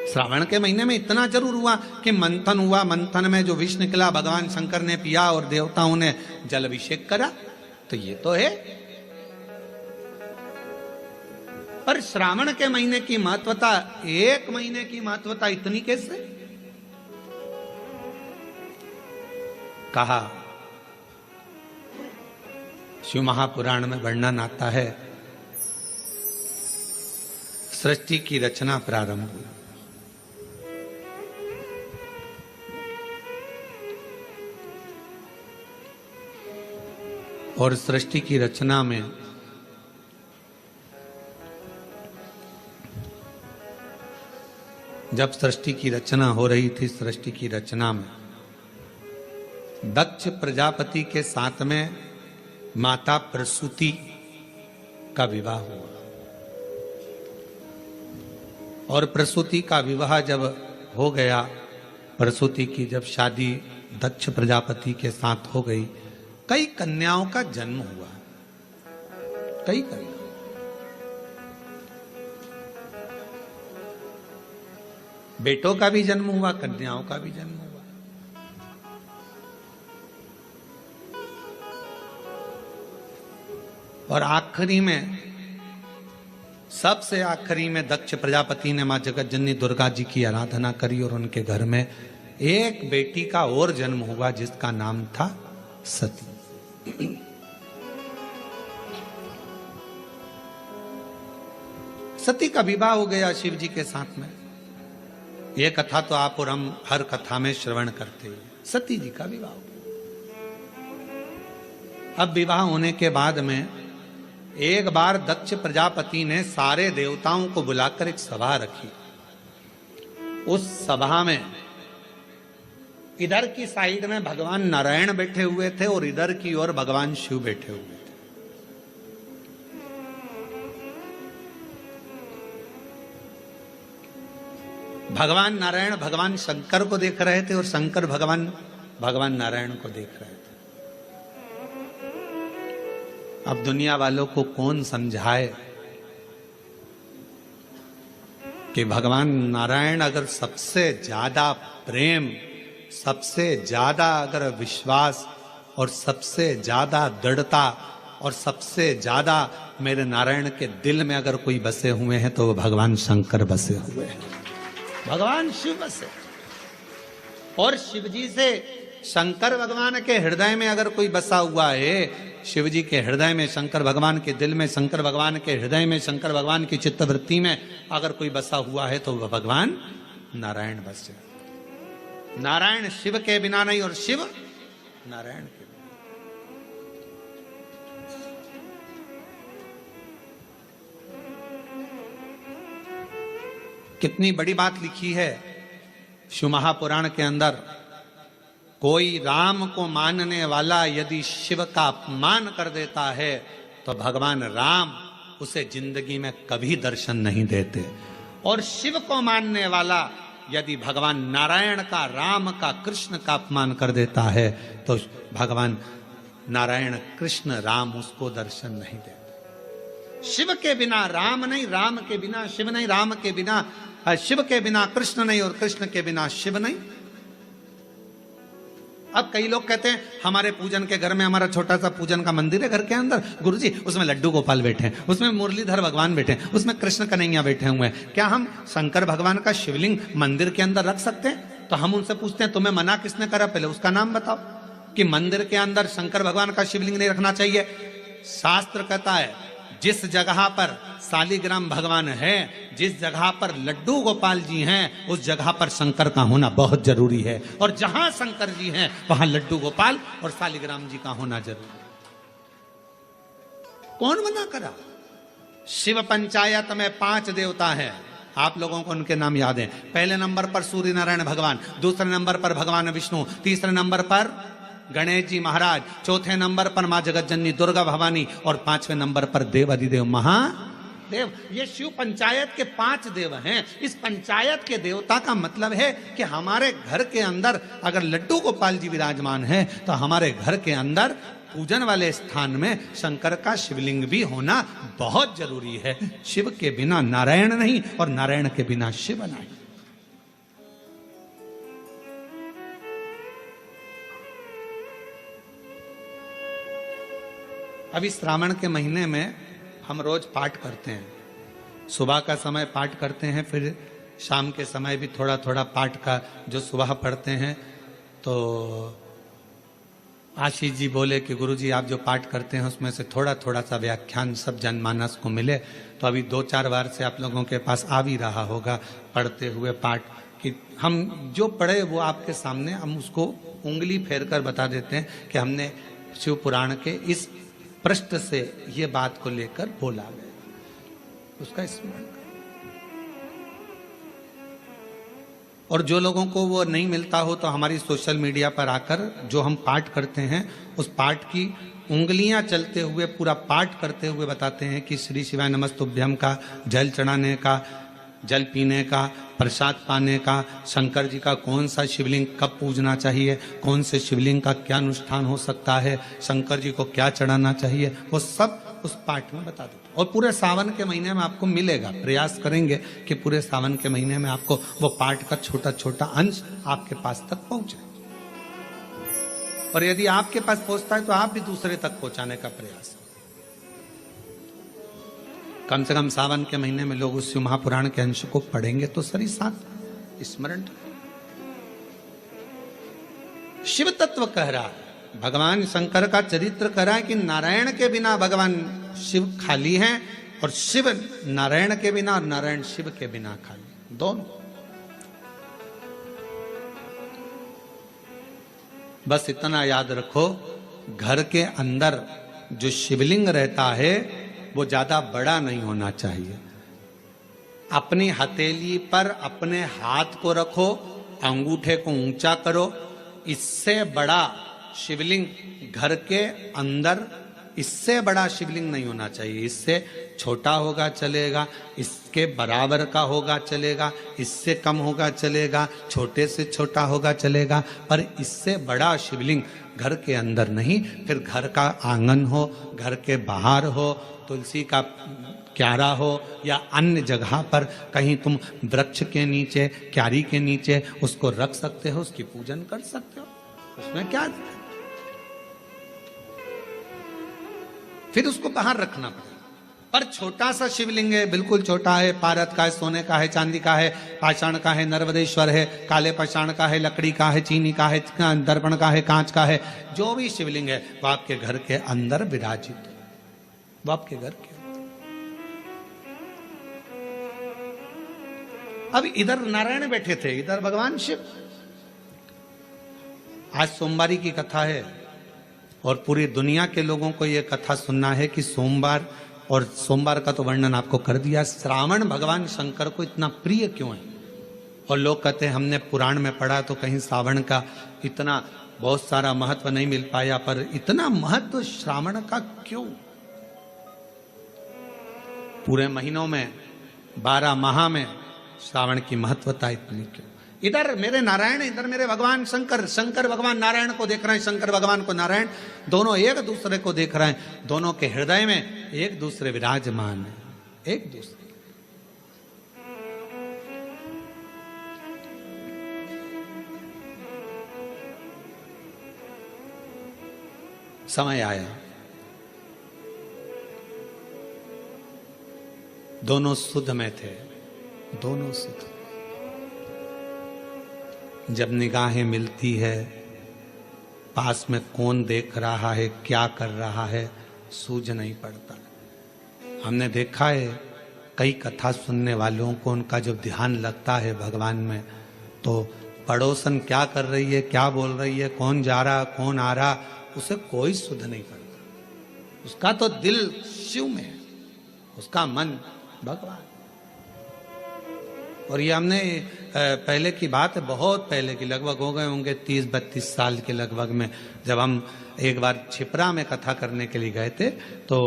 श्रावण के महीने में इतना जरूर हुआ कि मंथन हुआ, मंथन में जो विष निकला भगवान शंकर ने पिया और देवताओं ने जल अभिषेक करा, तो ये तो है। पर श्रावण के महीने की महत्वता, एक महीने की महत्वता इतनी कैसे? कहा शिव महापुराण में वर्णन आता है, सृष्टि की रचना प्रारंभ हुई। और सृष्टि की रचना में जब सृष्टि की रचना हो रही थी, सृष्टि की रचना में दक्ष प्रजापति के साथ में माता प्रसूति का विवाह हुआ। और प्रसूति का विवाह जब हो गया, प्रसूति की जब शादी दक्ष प्रजापति के साथ हो गई, कई कन्याओं का जन्म हुआ। कई कन्या, बेटों का भी जन्म हुआ, कन्याओं का भी जन्म हुआ। और आखिरी में, सबसे आखिरी में दक्ष प्रजापति ने मां जगत जननी दुर्गा जी की आराधना करी और उनके घर में एक बेटी का और जन्म हुआ जिसका नाम था सती। सती का विवाह हो गया शिव जी के साथ में। यह कथा तो आप और हम हर कथा में श्रवण करते हैं। सती जी का विवाह हो गया। अब विवाह होने के बाद में एक बार दक्ष प्रजापति ने सारे देवताओं को बुलाकर एक सभा रखी। उस सभा में इधर की साइड में भगवान नारायण बैठे हुए थे और इधर की ओर भगवान शिव बैठे हुए थे। भगवान नारायण भगवान शंकर को देख रहे थे और शंकर भगवान नारायण को देख रहे थे। अब दुनिया वालों को कौन समझाए कि भगवान नारायण अगर सबसे ज्यादा प्रेम, सबसे ज्यादा अगर विश्वास और सबसे ज्यादा दृढ़ता और सबसे ज्यादा मेरे नारायण के दिल में अगर कोई बसे हुए हैं तो वो भगवान शंकर बसे हुए हैं, भगवान शिव बसे। और शिव जी से शंकर भगवान के हृदय में अगर कोई बसा हुआ है, शिव जी के हृदय में, शंकर भगवान के दिल में, शंकर भगवान के हृदय में, शंकर भगवान की चित्तवृत्ति में अगर कोई बसा हुआ है तो वह भगवान नारायण बसे। नारायण शिव के बिना नहीं और शिव नारायण के बिना। कितनी बड़ी बात लिखी है शिव महापुराण के अंदर। कोई राम को मानने वाला यदि शिव का अपमान कर देता है तो भगवान राम उसे जिंदगी में कभी दर्शन नहीं देते। और शिव को मानने वाला यदि भगवान नारायण का, राम का, कृष्ण का अपमान कर देता है तो भगवान नारायण, कृष्ण, राम उसको दर्शन नहीं देते। शिव के बिना राम नहीं, राम के बिना शिव नहीं, राम के बिना, शिव के बिना कृष्ण नहीं और कृष्ण के बिना शिव नहीं। अब कई लोग कहते हैं हमारे पूजन के घर में, हमारा छोटा सा पूजन का मंदिर है घर के अंदर, गुरुजी उसमें लड्डू गोपाल बैठे हैं, उसमें मुरलीधर भगवान बैठे हैं, उसमें कृष्ण कन्हैया बैठे हुए हैं। क्या हम शंकर भगवान का शिवलिंग मंदिर के अंदर रख सकते हैं? तो हम उनसे पूछते हैं तुम्हें मना किसने करा, पहले उसका नाम बताओ कि मंदिर के अंदर शंकर भगवान का शिवलिंग नहीं रखना चाहिए। शास्त्र कहता है जिस जगह पर सालिग्राम भगवान है, जिस जगह पर लड्डू गोपाल जी हैं, उस जगह पर शंकर का होना बहुत जरूरी है। और जहां शंकर जी हैं वहां लड्डू गोपाल और सालिग्राम जी का होना जरूरी है। कौन मना करा? शिव पंचायत में 5 देवता हैं, आप लोगों को उनके नाम याद हैं। पहले नंबर पर सूर्य नारायण भगवान, दूसरे नंबर पर भगवान विष्णु, तीसरे नंबर पर गणेश जी महाराज, चौथे नंबर पर मां जगत जननी दुर्गा भवानी और 5वें नंबर पर देव अधिदेव महादेव। ये शिव पंचायत के 5 देव हैं। इस पंचायत के देवता का मतलब है कि हमारे घर के अंदर अगर लड्डू गोपाल जी विराजमान है तो हमारे घर के अंदर पूजन वाले स्थान में शंकर का शिवलिंग भी होना बहुत जरूरी है। शिव के बिना नारायण नहीं और नारायण के बिना शिव नहीं। अभी श्रावण के महीने में हम रोज पाठ करते हैं। सुबह का समय पाठ करते हैं, फिर शाम के समय भी थोड़ा थोड़ा पाठ का जो सुबह पढ़ते हैं। तो आशीष जी बोले कि गुरुजी आप जो पाठ करते हैं उसमें से थोड़ा थोड़ा सा व्याख्यान सब जनमानस को मिले। तो अभी 2-4 बार से आप लोगों के पास आ भी रहा होगा पढ़ते हुए पाठ कि हम जो पढ़े वो आपके सामने हम उसको उंगली फेर कर बता देते हैं कि हमने शिव पुराण के इस पृष्ठ से ये बात को लेकर बोला गया, उसका स्मरण। और जो लोगों को वो नहीं मिलता हो तो हमारी सोशल मीडिया पर आकर जो हम पाठ करते हैं उस पाठ की उंगलियां चलते हुए पूरा पाठ करते हुए बताते हैं कि श्री शिवाय नमस्तुभ्यम का जल चढ़ाने का, जल पीने का, प्रसाद पाने का, शंकर जी का कौन सा शिवलिंग कब पूजना चाहिए, कौन से शिवलिंग का क्या अनुष्ठान हो सकता है, शंकर जी को क्या चढ़ाना चाहिए, वो सब उस पाठ में बता देते। और पूरे सावन के महीने में आपको मिलेगा। प्रयास करेंगे कि पूरे सावन के महीने में आपको वो पाठ का छोटा छोटा अंश आपके पास तक पहुंचे। और यदि आपके पास पहुंचता है तो आप भी दूसरे तक पहुंचाने का प्रयास। कम से कम सावन के महीने में लोग उस शिव महापुराण के अंश को पढ़ेंगे तो सही साथ स्मरण। शिव तत्व कह रहा है, भगवान शंकर का चरित्र कह रहा है कि नारायण के बिना भगवान शिव खाली हैं और शिव नारायण के बिना और नारायण शिव के बिना खाली, दोनों। बस इतना याद रखो, घर के अंदर जो शिवलिंग रहता है वो ज्यादा बड़ा नहीं होना चाहिए। अपनी हथेली पर अपने हाथ को रखो, अंगूठे को ऊंचा करो। इससे बड़ा शिवलिंग घर के अंदर, इससे बड़ा शिवलिंग नहीं होना चाहिए। इससे छोटा होगा चलेगा, इसके बराबर का होगा चलेगा, इससे कम होगा चलेगा, छोटे से छोटा होगा चलेगा, पर इससे बड़ा शिवलिंग घर के अंदर नहीं। फिर घर का आंगन हो, घर के बाहर हो, तुलसी का क्यारा हो या अन्य जगह पर कहीं तुम वृक्ष के नीचे, क्यारी के नीचे उसको रख सकते हो, उसकी पूजन कर सकते हो, उसमें क्या दिक्कत। फिर उसको बाहर रखना पड़ेगा। पर छोटा सा शिवलिंग है, बिल्कुल छोटा है, पारद का है, सोने का है, चांदी का है, पाषाण का है, नर्मदेश्वर है, काले पाषाण का है, लकड़ी का है, चीनी का है, दर्पण का है, कांच का है, जो भी शिवलिंग है वो आपके घर के अंदर विराजित है, वो आपके घर के। अब इधर नारायण बैठे थे, इधर भगवान शिव। आज सोमवारी की कथा है और पूरी दुनिया के लोगों को यह कथा सुनना है कि सोमवार, और सोमवार का तो वर्णन आपको कर दिया, श्रावण भगवान शंकर को इतना प्रिय क्यों है। और लोग कहते हैं हमने पुराण में पढ़ा तो कहीं श्रावण का इतना बहुत सारा महत्व नहीं मिल पाया, पर इतना महत्व श्रावण का क्यों। पूरे महीनों में 12 माह में श्रावण की महत्वता इतनी क्यों। इधर मेरे नारायण, इधर मेरे भगवान शंकर, शंकर भगवान नारायण को देख रहे हैं, शंकर भगवान को नारायण, दोनों एक दूसरे को देख रहे हैं, दोनों के हृदय में एक दूसरे विराजमान है, एक दूसरे। समय आया, दोनों सुध में थे, दोनों सुध। जब निगाहें मिलती है, पास में कौन देख रहा है, क्या कर रहा है, सूझ नहीं पड़ता। हमने देखा है कई कथा सुनने वालों को, उनका जब ध्यान लगता है भगवान में, तो पड़ोसन क्या कर रही है, क्या बोल रही है, कौन जा रहा, कौन आ रहा, उसे कोई सुध नहीं पड़ता, उसका तो दिल शिव में है, उसका मन भगवान। और ये हमने पहले की बात है, बहुत पहले की, लगभग हो गए होंगे 30-32 साल के लगभग में, जब हम एक बार छिपरा में कथा करने के लिए गए थे। तो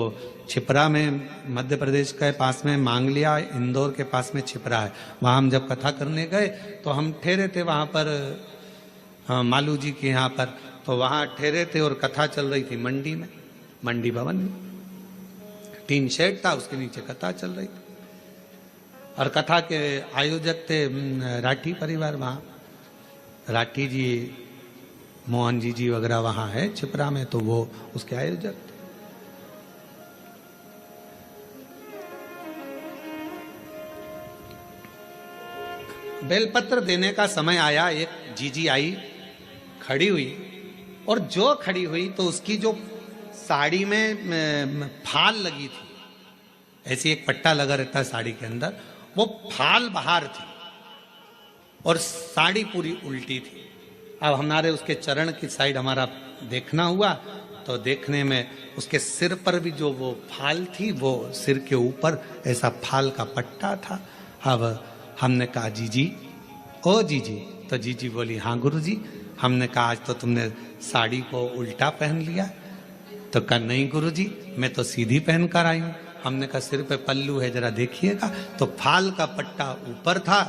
छिपरा में, मध्य प्रदेश के पास में मांगलिया, इंदौर के पास में छिपरा है, वहाँ हम जब कथा करने गए तो हम ठहरे थे वहाँ पर, मालू जी के यहाँ पर। तो वहाँ ठहरे थे और कथा चल रही थी मंडी में, मंडी भवन में। टीन शेड था, उसके नीचे कथा चल रही थी और कथा के आयोजक थे राठी परिवार। वहाँ राठी जी, मोहन जी वगैरह वहाँ है छिपरा में, तो वो उसके आयोजक थे। बेलपत्र देने का समय आया, एक जीजी आई, खड़ी हुई, और जो खड़ी हुई तो उसकी जो साड़ी में फाल लगी थी, ऐसी एक पट्टा लगा रहता है साड़ी के अंदर, वो फाल बाहर थी और साड़ी पूरी उल्टी थी। अब हमारे उसके चरण की साइड हमारा देखना हुआ, तो देखने में उसके सिर पर भी जो वो फाल थी, वो सिर के ऊपर ऐसा फाल का पट्टा था। अब हमने कहा जीजी, ओ जीजी, तो जीजी बोली हाँ गुरुजी। हमने कहा आज तो तुमने साड़ी को उल्टा पहन लिया। तो कहा नहीं गुरुजी, मैं तो सीधी पहन कर आई हूँ। हमने कहा सिर पे पल्लू है, जरा देखिएगा। तो फाल का पट्टा ऊपर था,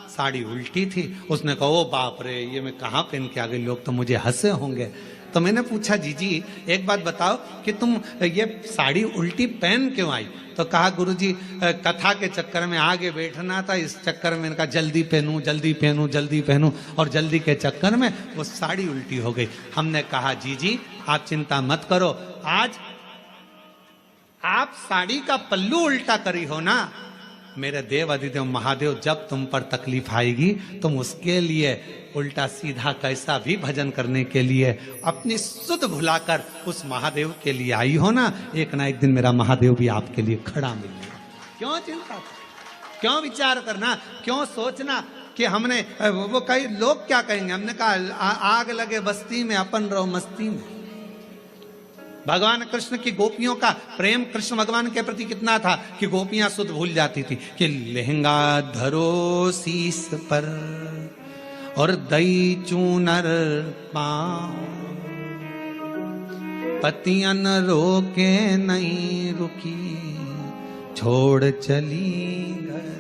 साड़ी उल्टी थी। उसने कहा ओ बाप रे, ये मैं कहाँ पहन के आ गई, लोग तो मुझे हंसे होंगे। तो मैंने पूछा जीजी एक बात बताओ कि तुम ये साड़ी उल्टी पहन क्यों आई? तो कहा गुरुजी कथा के चक्कर में आगे बैठना था, इस चक्कर में मैंने कहा जल्दी पहनूं जल्दी पहनूं जल्दी पहनूं, और जल्दी के चक्कर में वो साड़ी उल्टी हो गई। हमने कहा जीजी आप चिंता मत करो, आज आप साड़ी का पल्लू उल्टा करी हो ना, मेरे देव अधिदेव महादेव जब तुम पर तकलीफ आएगी तुम उसके लिए उल्टा सीधा कैसा भी भजन करने के लिए अपनी सुध भुलाकर उस महादेव के लिए आई हो ना, एक ना एक दिन मेरा महादेव भी आपके लिए खड़ा मिलेगा। क्यों चिंता, क्यों विचार करना, क्यों सोचना कि हमने वो कई लोग क्या कहेंगे। हमने कहा आग लगे बस्ती में, अपन रहो मस्ती में। भगवान कृष्ण की गोपियों का प्रेम कृष्ण भगवान के प्रति कितना था कि गोपियां सुध भूल जाती थी कि लहंगा धरो शीस पर और दई चूनर पाँव, पतियन रोके नहीं रुकी, छोड़ चली घर।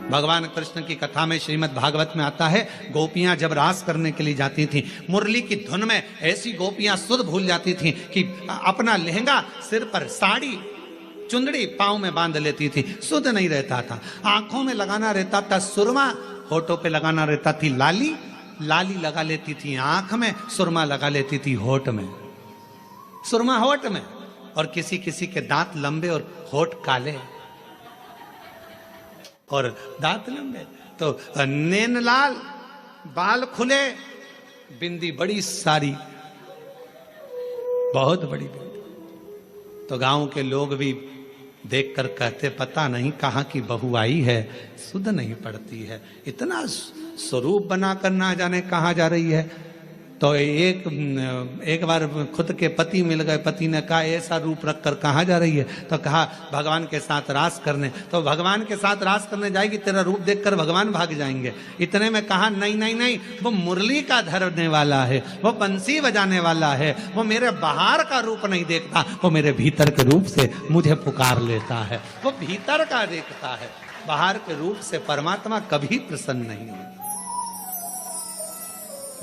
भगवान कृष्ण की कथा में श्रीमद् भागवत में आता है, गोपियां जब रास करने के लिए जाती थी, मुरली की धुन में ऐसी गोपियां सुध भूल जाती थी कि अपना लहंगा सिर पर, साड़ी चुंदड़ी पांव में बांध लेती थी, सुध नहीं रहता था। आंखों में लगाना रहता था सुरमा, होठों पे लगाना रहता थी लाली, लाली लगा लेती थी आंख में, सुरमा लगा लेती थी होठ में, सुरमा होठ में। और किसी किसी के दांत लंबे और होठ काले और दांत लंबे, तो नैन लाल, बाल खुले, बिंदी बड़ी सारी, बहुत बड़ी बिंदी। तो गांव के लोग भी देखकर कहते पता नहीं कहाँ की बहू आई है, सुध नहीं पड़ती है, इतना स्वरूप बनाकर ना जाने कहाँ जा रही है। तो एक बार खुद के पति मिल गए, पति ने कहा ऐसा रूप रखकर कहाँ जा रही है? तो कहा भगवान के साथ रास करने। तो भगवान के साथ रास करने जाएगी, तेरा रूप देखकर भगवान भाग जाएंगे। इतने में कहा नहीं नहीं नहीं, वो मुरली का धरने वाला है, वो बंसी बजाने वाला है, वो मेरे बाहर का रूप नहीं देखता, वो मेरे भीतर के रूप से मुझे पुकार लेता है, वो भीतर का देखता है, बाहर के रूप से परमात्मा कभी प्रसन्न नहीं होता।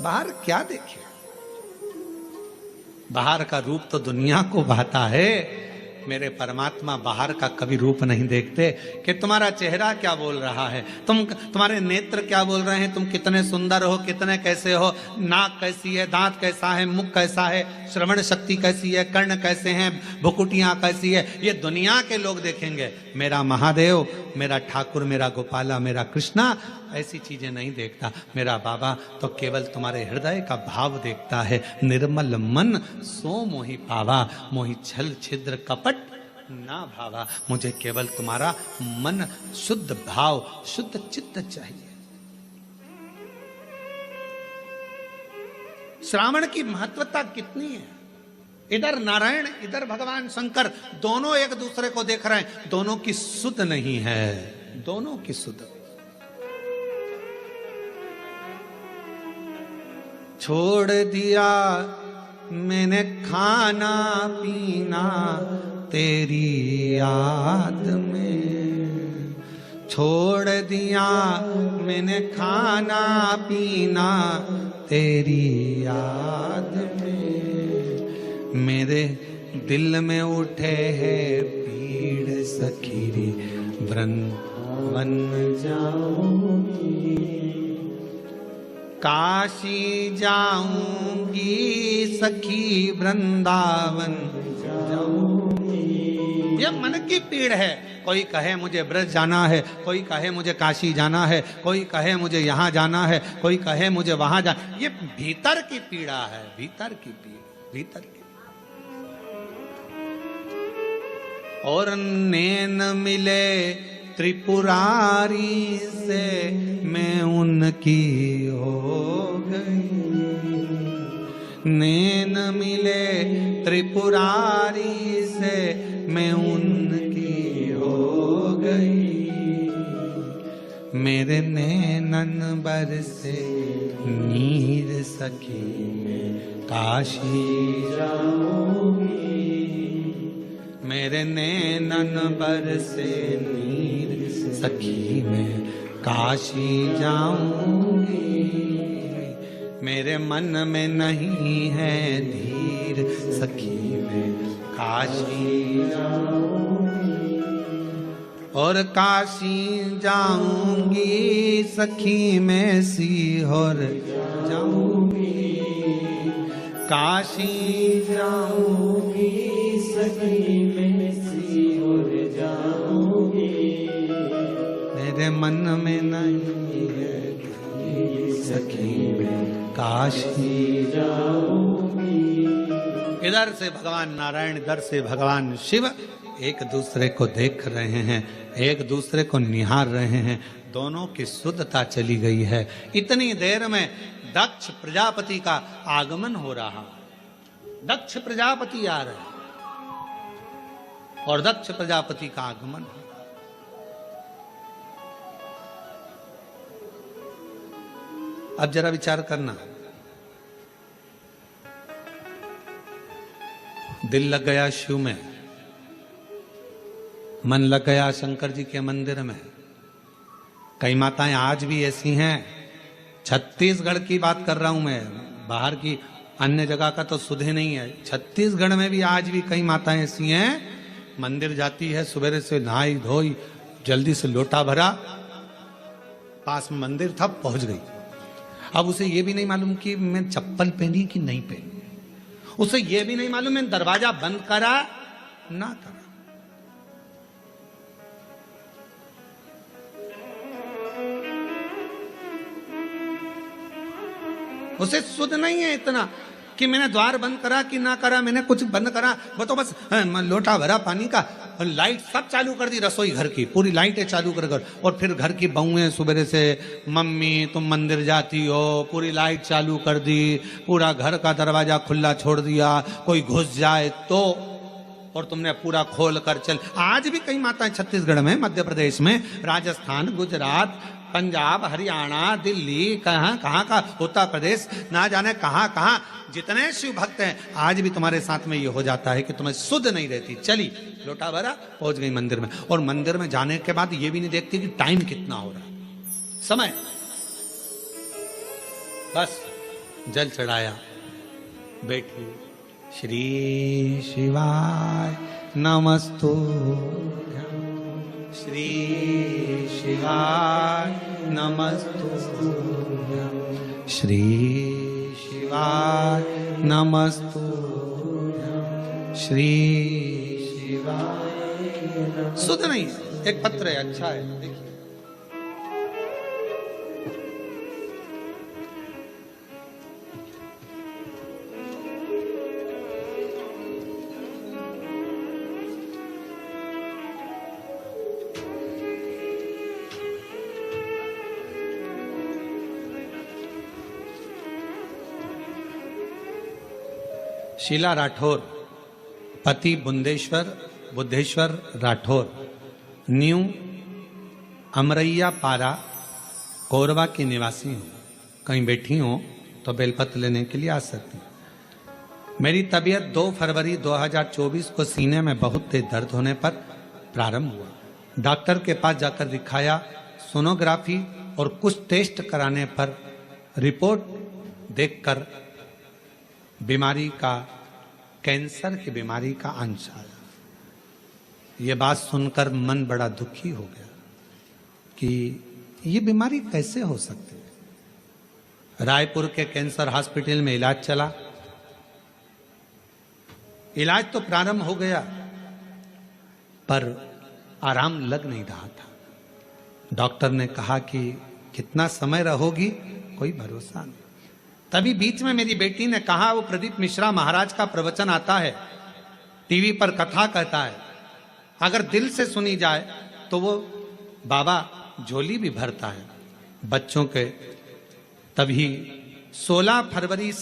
बाहर क्या देखे, बाहर का रूप तो दुनिया को भाता है, मेरे परमात्मा बाहर का कभी रूप नहीं देखते कि तुम्हारा चेहरा क्या बोल रहा है, तुम्हारे नेत्र क्या बोल रहे हैं, तुम कितने सुंदर हो, कितने कैसे हो, नाक कैसी है, दांत कैसा है, मुख कैसा है, श्रवण शक्ति कैसी है, कर्ण कैसे हैं, भुकुटियां कैसी है, ये दुनिया के लोग देखेंगे। मेरा महादेव, मेरा ठाकुर, मेरा गोपाला, मेरा कृष्णा ऐसी चीजें नहीं देखता। मेरा बाबा तो केवल तुम्हारे हृदय का भाव देखता है। निर्मल मन सो मोहि पावा, मोहि छल छिद्र कपट ना भावा। मुझे केवल तुम्हारा मन, शुद्ध भाव, शुद्ध चित्त चाहिए। श्रावण की महत्वता कितनी है, इधर नारायण, इधर भगवान शंकर, दोनों एक दूसरे को देख रहे हैं, दोनों की सुध नहीं है, दोनों की सुध। छोड़ दिया मैंने खाना पीना तेरी याद में, छोड़ दिया मैंने खाना पीना तेरी याद में, मेरे दिल में उठे है पीड़ सखीरी, वृंदावन जाऊंगी, काशी जाऊंगी सखी, वृंदावन जाऊंगी। ये मन की पीड़ है, कोई कहे मुझे ब्रज जाना है, कोई कहे मुझे काशी जाना है, कोई कहे मुझे यहाँ जाना है, कोई कहे मुझे वहां जाना, ये भीतर की पीड़ा है, भीतर की पीड़ा, भीतर की। और नैन मिले त्रिपुरारी से मैं उनकी हो गई, नैन मिले त्रिपुरारी से मैं उनकी हो गई, मेरे नैनन बरसे नीर सखी में काशी जाऊंगी, मेरे नैनन बरसे नीर सखी में काशी जाऊंगी, मेरे मन में नहीं है धीर सखी में काशी जाऊंगी, और काशी जाऊंगी सखी में सीहोर जाऊंगी, काशी जाऊंगी सखी में सीहोर जाऊंगी, मेरे मन में नहीं है सखी में काशी जाऊंगी। इधर से भगवान नारायण, इधर से भगवान शिव एक दूसरे को देख रहे हैं, एक दूसरे को निहार रहे हैं, दोनों की शुद्धता चली गई है। इतनी देर में दक्ष प्रजापति का आगमन हो रहा, दक्ष प्रजापति आ रहे और दक्ष प्रजापति का आगमन। अब जरा विचार करना, दिल लग गया शिव में, मन लग गया शंकर जी के मंदिर में। कई माताएं आज भी ऐसी हैं, छत्तीसगढ़ की बात कर रहा हूं मैं, बाहर की अन्य जगह का तो सुधे नहीं है, छत्तीसगढ़ में भी आज भी कई माताएं ऐसी हैं, मंदिर जाती है, सुबह से नहाई धोई, जल्दी से लोटा भरा, पास में मंदिर था, पहुंच गई। अब उसे यह भी नहीं मालूम कि मैं चप्पल पहनी कि नहीं पहनी, उसे यह भी नहीं मालूम मैं दरवाजा बंद करा ना करा। उसे सुध नहीं है इतना कि मैंने द्वार बंद करा कि ना करा, मैंने कुछ बंद करा, वो तो बस लोटा भरा पानी का, लाइट सब चालू कर दी, रसोई घर की पूरी लाइटें चालू कर, और फिर घर की बहुएं सुबह से, मम्मी तुम मंदिर जाती हो, पूरी लाइट चालू कर दी, पूरा घर का दरवाजा खुला छोड़ दिया, कोई घुस जाए तो, और तुमने पूरा खोल कर चल। आज भी कई माताएं छत्तीसगढ़ में, मध्य प्रदेश में, राजस्थान, गुजरात, पंजाब, हरियाणा, दिल्ली, कहाँ कहाँ का, उत्तर प्रदेश, ना जाने कहाँ कहाँ जितने शिव भक्त हैं, आज भी तुम्हारे साथ में ये हो जाता है कि तुम्हें सुध नहीं रहती। चली लोटा भरा, पहुंच गई मंदिर में, और मंदिर में जाने के बाद ये भी नहीं देखती कि टाइम कितना हो रहा है, समय, बस जल चढ़ाया, बैठी, श्री शिवाय नमस्तुभ्यं, श्री शिवाय नमस्तुभ्यं, श्री शिवाय नमस्तुभ्यं, श्री शिवाय। सुध नहीं, एक पत्र है, अच्छा है, देखिए। शीला राठौर पति बुद्धेश्वर राठौर, न्यू अमरैया पारा, कोरबा की निवासी हूँ। कहीं बैठी हो तो बेलपत्र लेने के लिए आ सकती हूँ। मेरी तबीयत 2 फरवरी 2024 को सीने में बहुत तेज दर्द होने पर प्रारंभ हुआ। डॉक्टर के पास जाकर दिखाया। सोनोग्राफी और कुछ टेस्ट कराने पर रिपोर्ट देखकर बीमारी का, कैंसर की बीमारी का अंश आया। ये बात सुनकर मन बड़ा दुखी हो गया कि ये बीमारी कैसे हो सकती है। रायपुर के कैंसर हॉस्पिटल में इलाज चला। इलाज तो प्रारंभ हो गया पर आराम लग नहीं रहा था। डॉक्टर ने कहा कि कितना समय रहोगी, कोई भरोसा नहीं। तभी बीच में मेरी बेटी ने कहा, वो प्रदीप मिश्रा महाराज का प्रवचन आता है, टीवी पर कथा कहता है, अगर दिल से सुनी जाए तो वो बाबा झोली भी भरता है। बच्चों के तभी 16 फरवरी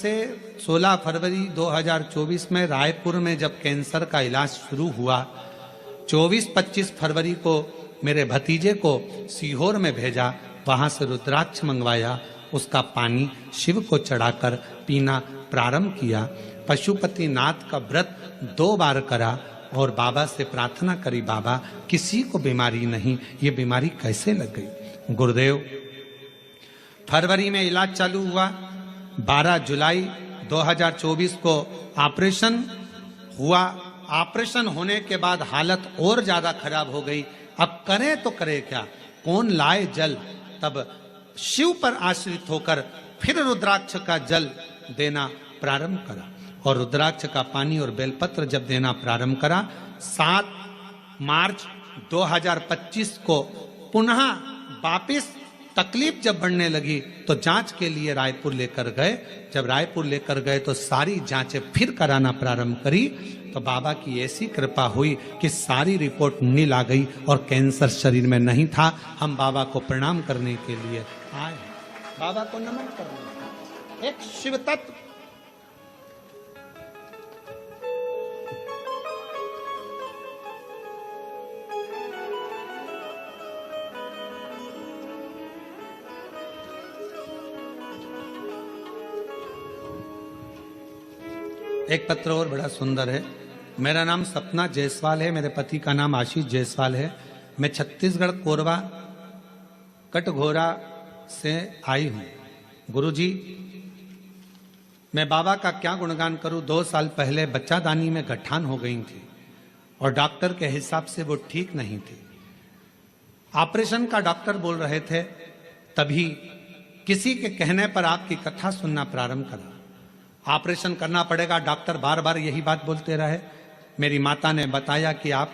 2024 में रायपुर में जब कैंसर का इलाज शुरू हुआ, 24-25 फरवरी को मेरे भतीजे को सीहोर में भेजा। वहां से रुद्राक्ष मंगवाया, उसका पानी शिव को चढ़ाकर पीना प्रारंभ किया। पशुपतिनाथ का व्रत 2 बार करा और बाबा से प्रार्थना करी, बाबा किसी को बीमारी नहीं, ये बीमारी कैसे लग गई। गुरुदेव, फरवरी में इलाज चालू हुआ। 12 जुलाई 2024 को ऑपरेशन हुआ। ऑपरेशन होने के बाद हालत और ज्यादा खराब हो गई। अब करें तो करें क्या, कौन लाए जल। तब शिव पर आश्रित होकर फिर रुद्राक्ष का जल देना प्रारंभ करा और रुद्राक्ष का पानी और बेलपत्र जब देना प्रारंभ करा, 7 मार्च 2025 को पुनः वापिस तकलीफ जब बढ़ने लगी तो जांच के लिए रायपुर लेकर गए। जब रायपुर लेकर गए तो सारी जांचें फिर कराना प्रारंभ करी तो बाबा की ऐसी कृपा हुई कि सारी रिपोर्ट नील आ गई और कैंसर शरीर में नहीं था। हम बाबा को प्रणाम करने के लिए आए, बाबा को नमन करने। एक शिव तत्व एक पत्र और बड़ा सुंदर है। मेरा नाम सपना जायसवाल है, मेरे पति का नाम आशीष जायसवाल है। मैं छत्तीसगढ़ कोरबा कटघोरा से आई हूँ। गुरुजी, मैं बाबा का क्या गुणगान करूँ। 2 साल पहले बच्चादानी में गठान हो गई थी और डॉक्टर के हिसाब से वो ठीक नहीं थी। ऑपरेशन का डॉक्टर बोल रहे थे, तभी किसी के कहने पर आपकी कथा सुनना प्रारंभ करा। ऑपरेशन करना पड़ेगा, डॉक्टर बार बार यही बात बोलते रहे। मेरी माता ने बताया कि आप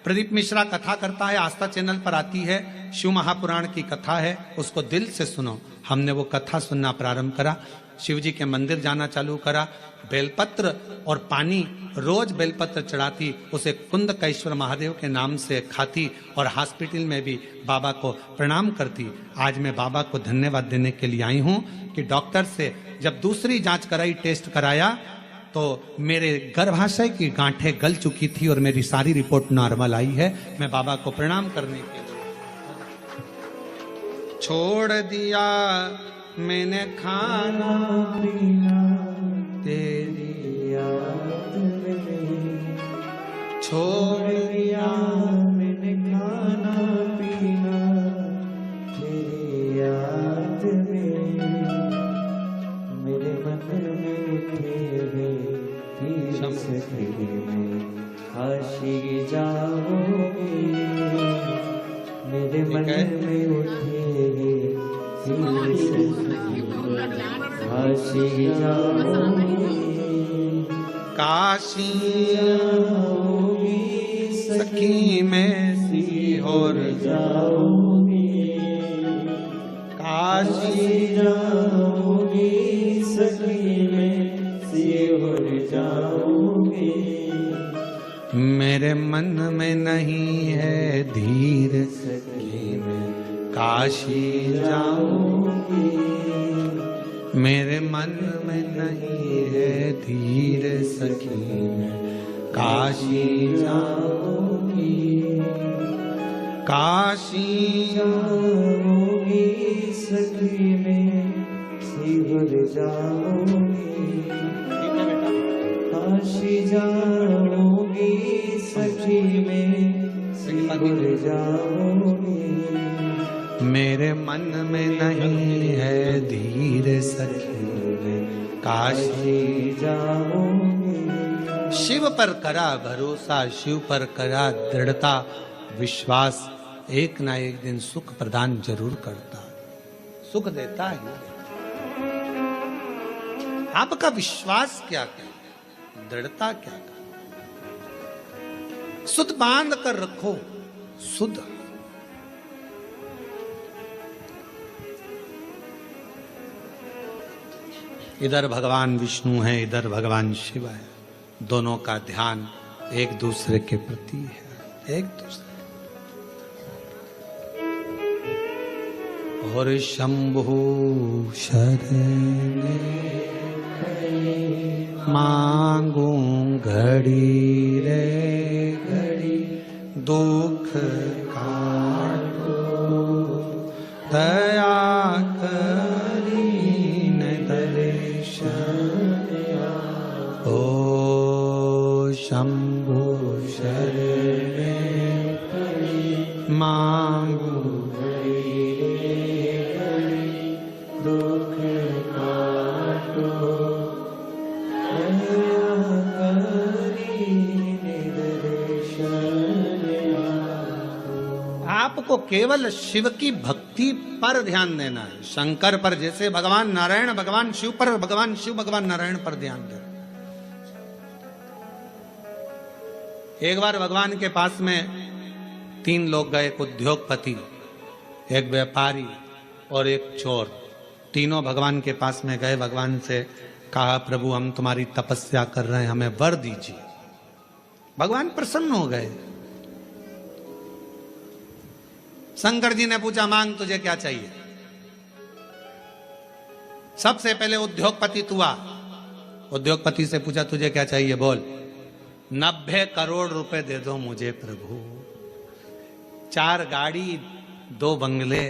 प्रदीप मिश्रा कथा करता है, आस्था चैनल पर आती है, शिव महापुराण की कथा है, उसको दिल से सुनो। हमने वो कथा सुनना प्रारंभ करा, शिव जी के मंदिर जाना चालू करा। बेलपत्र और पानी रोज बेलपत्र चढ़ाती, उसे कुंदकेश्वर महादेव के नाम से खाती और हॉस्पिटल में भी बाबा को प्रणाम करती। आज मैं बाबा को धन्यवाद देने के लिए आई हूँ कि डॉक्टर से जब दूसरी जांच कराई, टेस्ट कराया, तो मेरे गर्भाशय की गांठें गल चुकी थी और मेरी सारी रिपोर्ट नॉर्मल आई है। मैं बाबा को प्रणाम करने के लिए छोड़ दिया मैंने खाना पीना तेरी याद में, छोड़ दिया मैंने खाना पीना तेरी याद में, मेरे मन में उठे तीर सखी में काशी जाओगे, मेरे मन में उठे काशी जाओगी, काशी जाओगी सखी में सीहोर जाओगी, काशी जाओगी सखी में सीहोर जाओगी, मेरे मन में नहीं है धीर सखी में काशी जाऊंगी, मेरे मन में नहीं है धीर सखी में काशी जाऊंगी, काशी जाऊंगी सखी में शिवर जाऊंगी, काशी जाऊंगी सखी में शिवर जाऊंगी। मेरे मन में नहीं है धीर सखी में काशी जाऊंगी। शिव पर करा भरोसा, शिव पर करा दृढ़ता, विश्वास एक ना एक दिन सुख प्रदान जरूर करता, सुख देता ही। आपका विश्वास क्या क्या, दृढ़ता क्या क्या, सुध बांध कर रखो, सुध। इधर भगवान विष्णु है, इधर भगवान शिव है, दोनों का ध्यान एक दूसरे के प्रति है, एक दूसरे। और शंभु शरण मांगू घड़ी रे घड़ी, दुख काटो दया करीन दर्शन। ओ शंभु शरण मांगू दुख काटो आपको केवल शिव की भक्ति पर ध्यान देना है, शंकर पर जैसे भगवान नारायण भगवान शिव पर, भगवान शिव भगवान नारायण पर ध्यान देना। एक बार भगवान के पास में 3 लोग गए, एक उद्योगपति, एक व्यापारी और एक चोर। तीनों भगवान के पास में गए, भगवान से कहा प्रभु हम तुम्हारी तपस्या कर रहे हैं, हमें वर दीजिए। भगवान प्रसन्न हो गए। शंकर जी ने पूछा मांग तुझे क्या चाहिए। सबसे पहले उद्योगपति तू आ। उद्योगपति से पूछा तुझे क्या चाहिए, बोल। 90 करोड़ रुपए दे दो मुझे प्रभु, 4 गाड़ी, 2 बंगले,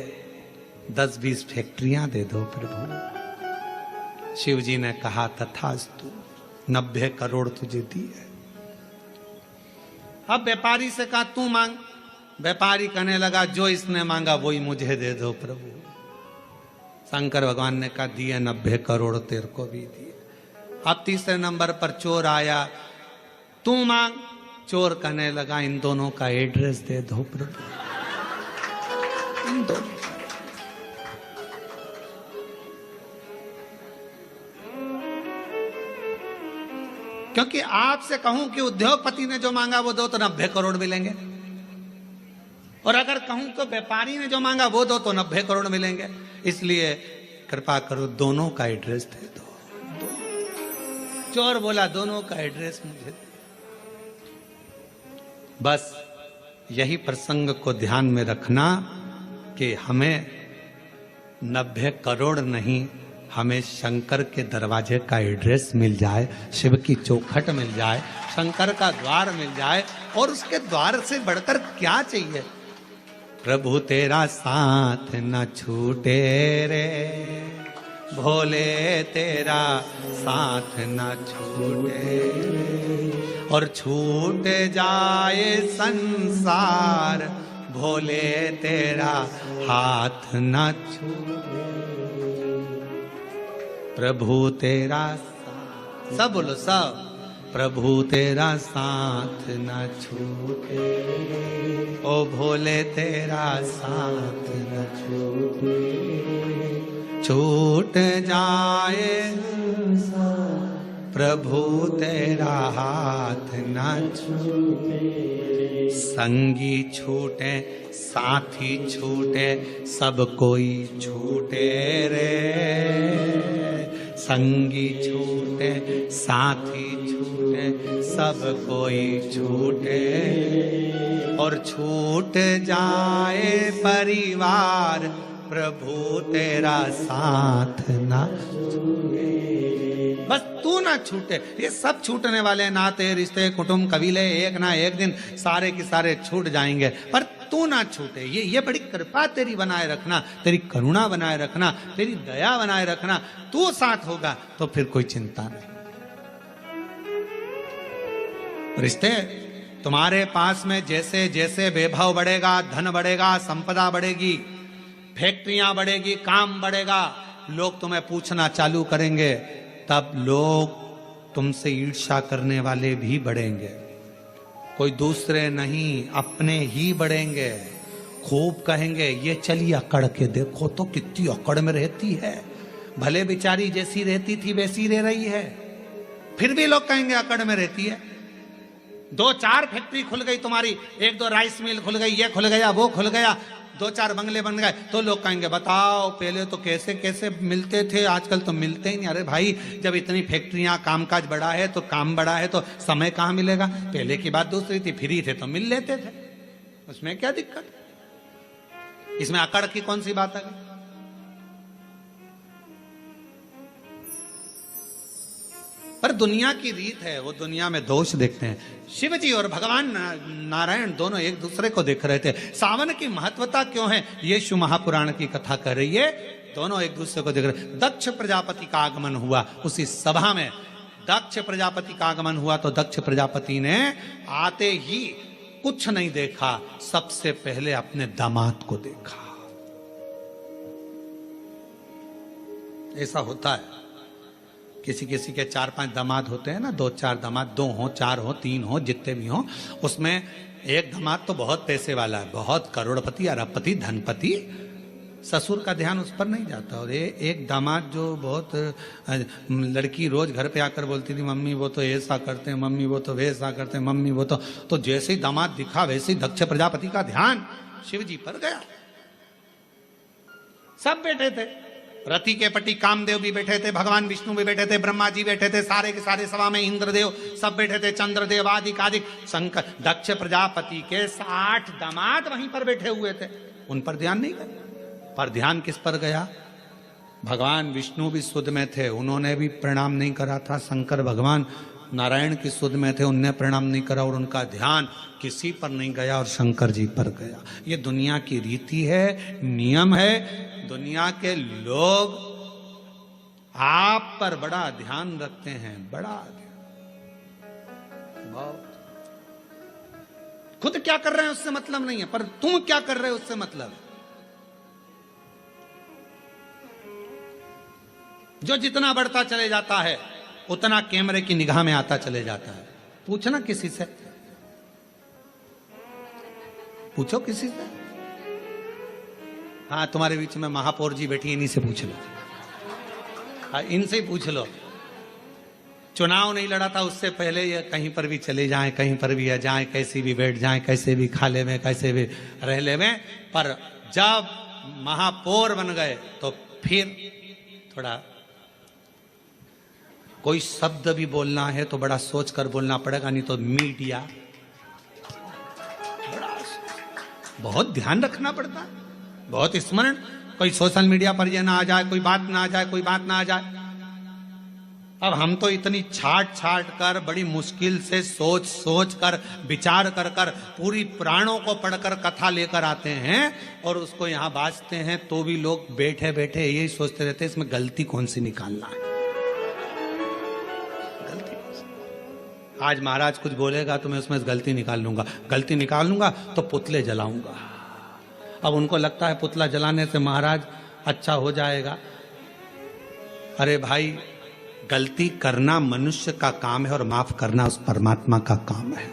10-20 फैक्ट्रियां दे दो प्रभु। शिव जी ने कहा तथास्तु, 90 करोड़ तुझे दिए। अब व्यापारी से कहा तू मांग। व्यापारी कहने लगा जो इसने मांगा वही मुझे दे दो प्रभु। शंकर भगवान ने कहा दिए 90 करोड़ तेरे को भी दिए। अब तीसरे नंबर पर चोर आया, तू मांग। चोर कहने लगा इन दोनों का एड्रेस दे दो प्रभु, इन दोनों। क्योंकि आपसे कहूं कि उद्योगपति ने जो मांगा वो दो तो 90 करोड़ मिलेंगे, और अगर कहूं तो व्यापारी ने जो मांगा वो दो तो 90 करोड़ मिलेंगे। इसलिए कृपा करो दोनों का एड्रेस दे दो। चोर बोला दोनों का एड्रेस मुझे। बस यही प्रसंग को ध्यान में रखना कि हमें 90 करोड़ नहीं, हमें शंकर के दरवाजे का एड्रेस मिल जाए, शिव की चौखट मिल जाए, शंकर का द्वार मिल जाए, और उसके द्वार से बढ़कर क्या चाहिए। प्रभु तेरा साथ न छूटे रे भोले, तेरा साथ न छूटे, और छूट जाए संसार भोले तेरा हाथ न छूटे। प्रभु तेरा साथ, सब बोलो सब, प्रभु तेरा साथ न छूटे, ओ भोले तेरा साथ न छूटे, छूट जाए प्रभु तेरा हाथ न छूटे। संगी छूटे साथी छूटे सब कोई छूटे रे, संगी छूटे साथी छूटे सब कोई छूटे, और छूट जाए परिवार प्रभु तेरा साथ ना छूटे। बस तू ना छूटे। ये सब छूटने वाले नाते रिश्ते कुटुंब कबीले एक ना एक दिन सारे के सारे छूट जाएंगे, पर तू ना छूटे। ये बड़ी कृपा तेरी बनाए रखना, तेरी करुणा बनाए रखना, तेरी दया बनाए रखना। तू साथ होगा तो फिर कोई चिंता नहीं। रिश्ते तुम्हारे पास में जैसे जैसे वैभव बढ़ेगा, धन बढ़ेगा, संपदा बढ़ेगी, फैक्ट्रियां बढ़ेगी, काम बढ़ेगा, लोग तुम्हें पूछना चालू करेंगे, तब लोग तुमसे ईर्ष्या करने वाले भी बढ़ेंगे। कोई दूसरे नहीं, अपने ही बढ़ेंगे। खूब कहेंगे ये चलिए अकड़ के देखो तो कितनी अकड़ में रहती है, भले बेचारी जैसी रहती थी वैसी रह रही है। फिर भी लोग कहेंगे अकड़ में रहती है। 2-4 फैक्ट्री खुल गई तुम्हारी, 1-2 राइस मिल खुल गई, ये खुल गया वो खुल गया, 2-4 बंगले बन गए, तो लोग कहेंगे बताओ पहले तो कैसे कैसे मिलते थे, आजकल तो मिलते ही नहीं। अरे भाई जब इतनी फैक्ट्रियां कामकाज बढ़ा है तो काम बढ़ा है तो समय कहां मिलेगा। पहले की बात दूसरी थी, फ्री थे तो मिल लेते थे, उसमें क्या दिक्कत, इसमें अकड़ की कौन सी बात है। पर दुनिया की रीत है, वो दुनिया में दोष देखते हैं। शिव जी और भगवान नारायण दोनों एक दूसरे को देख रहे थे। सावन की महत्वता क्यों है, ये शिव महापुराण की कथा कर रही है। दोनों एक दूसरे को देख रहे। दक्ष प्रजापति का आगमन हुआ, उसी सभा में दक्ष प्रजापति का आगमन हुआ तो दक्ष प्रजापति ने आते ही कुछ नहीं देखा, सबसे पहले अपने दामाद को देखा। ऐसा होता है, किसी किसी के 4-5 दामाद होते हैं ना, 2-4 दामाद, 2 हो 4 हो 3 हो जितने भी हो, उसमें एक दामाद तो बहुत पैसे वाला है, बहुत करोड़पति अरबपति धनपति, ससुर का ध्यान उस पर नहीं जाता। और एक दामाद जो बहुत, लड़की रोज घर पे आकर बोलती थी मम्मी वो तो ऐसा करते हैं, मम्मी वो तो वैसा करते हैं, मम्मी वो तो जैसे ही दामाद दिखा वैसे ही दक्ष प्रजापति का ध्यान शिव जी पर गया। सब बैठे थे, रति के पति कामदेव भी बैठे थे, भगवान विष्णु भी बैठे थे, ब्रह्मा जी बैठे थे, सारे के सारे सभा में इंद्रदेव सब बैठे थे, चंद्रदेव आदि कादिक शंकर, दक्ष प्रजापति के 60 दामाद वहीं पर बैठे हुए थे। उन पर ध्यान नहीं गया, पर ध्यान किस पर गया, भगवान विष्णु भी सुध में थे, उन्होंने भी प्रणाम नहीं करा था। शंकर भगवान नारायण की सुध में थे, उनने प्रणाम नहीं करा, और उनका ध्यान किसी पर नहीं गया और शंकर जी पर गया। ये दुनिया की रीति है, नियम है। दुनिया के लोग आप पर बड़ा ध्यान रखते हैं, बड़ा बहुत। खुद क्या कर रहे हैं उससे मतलब नहीं है, पर तुम क्या कर रहे हो उससे मतलब है। जो जितना बढ़ता चले जाता है उतना कैमरे की निगाह में आता चले जाता है। पूछना किसी से, पूछो किसी से। हाँ, तुम्हारे बीच में महापौर जी बैठी, इन्हीं से पूछ लो। हाँ, इनसे ही पूछ लो। चुनाव नहीं लड़ा था उससे पहले ये कहीं पर भी चले जाएं, कहीं पर भी जाएं, कैसे भी बैठ जाएं, कैसे भी खा ले में, कैसे भी रह ले में, पर जब महापौर बन गए तो फिर थोड़ा कोई शब्द भी बोलना है तो बड़ा सोच कर बोलना पड़ेगा, नहीं तो मीडिया बड़ा बहुत ध्यान रखना पड़ता है, बहुत स्मरण। कोई सोशल मीडिया पर ये ना आ जाए, कोई बात ना आ जाए, कोई बात ना आ जाए। अब हम तो इतनी छाट कर बड़ी मुश्किल से सोच कर विचार कर पूरी पुराणों को पढ़कर कथा लेकर आते हैं और उसको यहाँ बाजते हैं, तो भी लोग बैठे बैठे यही सोचते रहते हैं इसमें गलती कौन सी निकालना है। आज महाराज कुछ बोलेगा तो मैं उसमें गलती निकाल लूंगा, गलती निकाल लूंगा तो पुतले जलाऊंगा। अब उनको लगता है पुतला जलाने से महाराज अच्छा हो जाएगा। अरे भाई, गलती करना मनुष्य का काम है और माफ करना उस परमात्मा का काम है।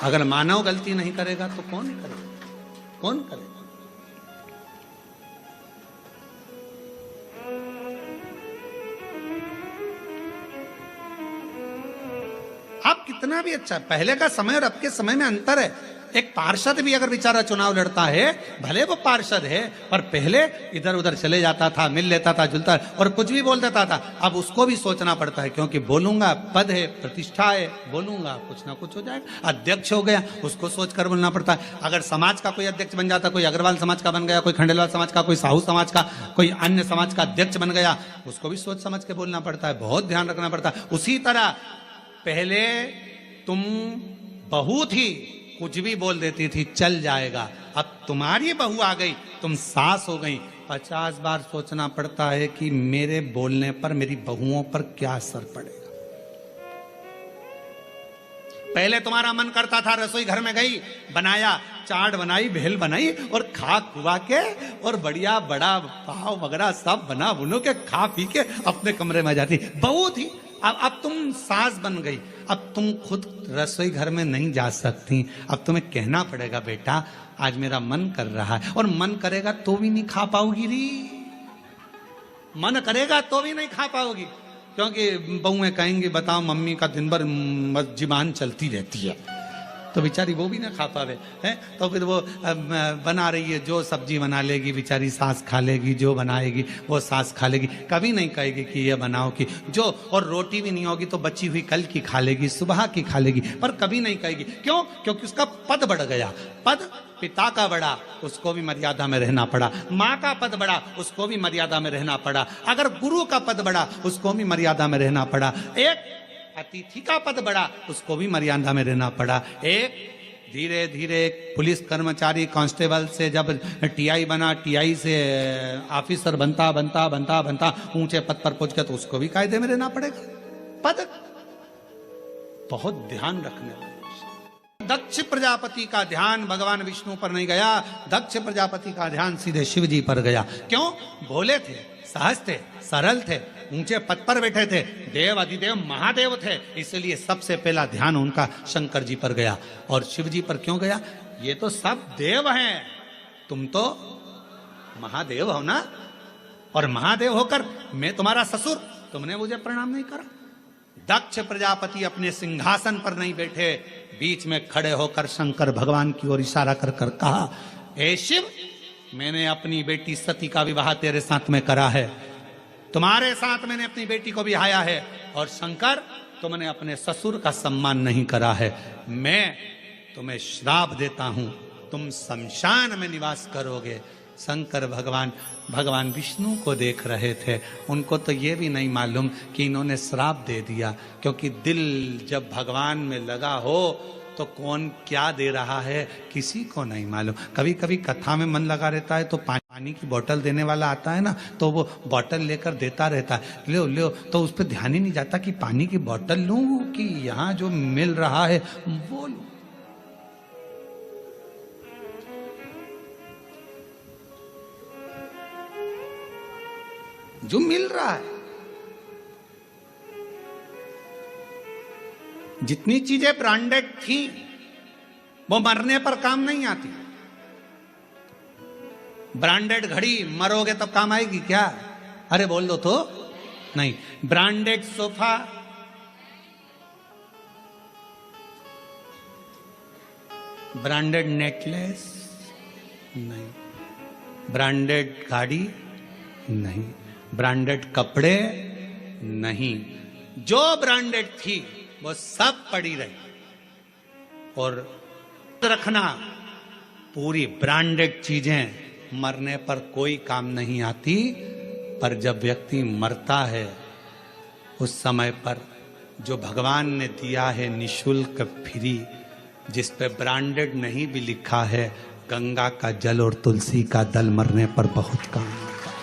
अगर मानव गलती नहीं करेगा तो कौन करेगा, कौन करेगा। आप कितना भी अच्छा, पहले का समय और अब के समय में अंतर है। एक पार्षद भी अगर बेचारा चुनाव लड़ता है, भले वो पार्षद है, पर पहले इधर उधर चले जाता था, मिल लेता था, जुलता और कुछ भी बोल देता था। अब उसको भी सोचना पड़ता है, क्योंकि बोलूंगा पद है, प्रतिष्ठा है, बोलूंगा कुछ ना कुछ हो जाएगा। अध्यक्ष हो गया, उसको सोचकर बोलना पड़ता है। अगर समाज का कोई अध्यक्ष बन जाता, कोई अग्रवाल समाज का बन गया, कोई खंडेलवाल समाज का, कोई साहू समाज का, कोई अन्य समाज का अध्यक्ष बन गया, उसको भी सोच समझ के बोलना पड़ता है, बहुत ध्यान रखना पड़ता है। उसी तरह पहले तुम बहू थी, कुछ भी बोल देती थी चल जाएगा, अब तुम्हारी बहू आ गई, तुम सास हो गई, 50 बार सोचना पड़ता है कि मेरे बोलने पर मेरी बहुओं पर क्या असर पड़ेगा। पहले तुम्हारा मन करता था, रसोई घर में गई, बनाया, चाट बनाई, भेल बनाई और खा खुआ के और बढ़िया बड़ा पाव वगैरह सब बना बुनो के खा पी के अपने कमरे में जाती। बहू थी, अब तुम सास बन गई, अब तुम खुद रसोई घर में नहीं जा सकती। अब तुम्हें कहना पड़ेगा, बेटा आज मेरा मन कर रहा है, और मन करेगा तो भी नहीं खा पाओगी री, मन करेगा तो भी नहीं खा पाओगी, क्योंकि बहुएं कहेंगी बताओ मम्मी का दिन भर जुबान चलती रहती है, तो बेचारी वो भी ना खा पावे है। तो फिर वो बना रही है, जो सब्जी बना लेगी बेचारी सास खा लेगी, जो बनाएगी वो सास खा लेगी, कभी नहीं कहेगी कि ये बनाओ कि जो, और रोटी भी नहीं होगी तो बची हुई कल की खा लेगी, सुबह की खा लेगी, पर कभी नहीं कहेगी। क्यों? क्योंकि उसका पद बढ़ गया। पद पिता का बढ़ा, उसको भी मर्यादा में रहना पड़ा। माँ का पद बढ़ा, उसको भी मर्यादा में रहना पड़ा। अगर गुरु का पद बढ़ा, उसको भी मर्यादा में रहना पड़ा। एक अतिथि का पद बढ़ा, उसको भी मर्यादा में रहना पड़ा। एक धीरे धीरे पुलिस कर्मचारी कांस्टेबल से जब टीआई बना, टीआई से ऑफिसर बनता बनता बनता बनता ऊंचे पद पर पहुंच गया, तो उसको भी कायदे में रहना पड़ेगा। पद बहुत ध्यान रखने वाला। दक्ष प्रजापति का ध्यान भगवान विष्णु पर नहीं गया, दक्ष प्रजापति का ध्यान सीधे शिव जी पर गया। क्यों? भोले थे, सहज थे, सरल थे, ऊंचे पद पर बैठे थे, देव अधिदेव महादेव थे, इसलिए सबसे पहला ध्यान उनका शंकर जी पर गया। और शिव जी पर क्यों गया? ये तो सब देव हैं, तुम तो महादेव हो ना, और महादेव होकर मैं तुम्हारा ससुर, तुमने मुझे प्रणाम नहीं करा। दक्ष प्रजापति अपने सिंहासन पर नहीं बैठे, बीच में खड़े होकर शंकर भगवान की ओर इशारा कर कर कहा, हे शिव, मैंने अपनी बेटी सती का विवाह तेरे साथ में करा है, तुम्हारे साथ मैंने अपनी बेटी को बिहाया है, और शंकर तुमने अपने ससुर का सम्मान नहीं करा है। मैं तुम्हें श्राप देता हूं, तुम शमशान में निवास करोगे। शंकर भगवान विष्णु को देख रहे थे, उनको तो ये भी नहीं मालूम कि इन्होंने श्राप दे दिया, क्योंकि दिल जब भगवान में लगा हो तो कौन क्या दे रहा है किसी को नहीं मालूम। कभी कभी कथा में मन लगा रहता है तो पानी की बोतल देने वाला आता है ना, तो वो बोतल लेकर देता रहता है, लो लो, तो उस पर ध्यान ही नहीं जाता कि पानी की बोतल लूं कि यहाँ जो मिल रहा है वो लूं। जो मिल रहा है, जितनी चीजें ब्रांडेड थी वो मरने पर काम नहीं आती। ब्रांडेड घड़ी मरोगे तब काम आएगी क्या? अरे बोल दो तो नहीं। ब्रांडेड सोफा, ब्रांडेड नेकलेस नहीं, ब्रांडेड गाड़ी नहीं, ब्रांडेड कपड़े नहीं, जो ब्रांडेड थी वो सब पड़ी रही। और रखना, पूरी ब्रांडेड चीजें मरने पर कोई काम नहीं आती, पर जब व्यक्ति मरता है उस समय पर जो भगवान ने दिया है निशुल्क फ्री, जिस पे ब्रांडेड नहीं भी लिखा है, गंगा का जल और तुलसी का दल मरने पर बहुत काम आता है।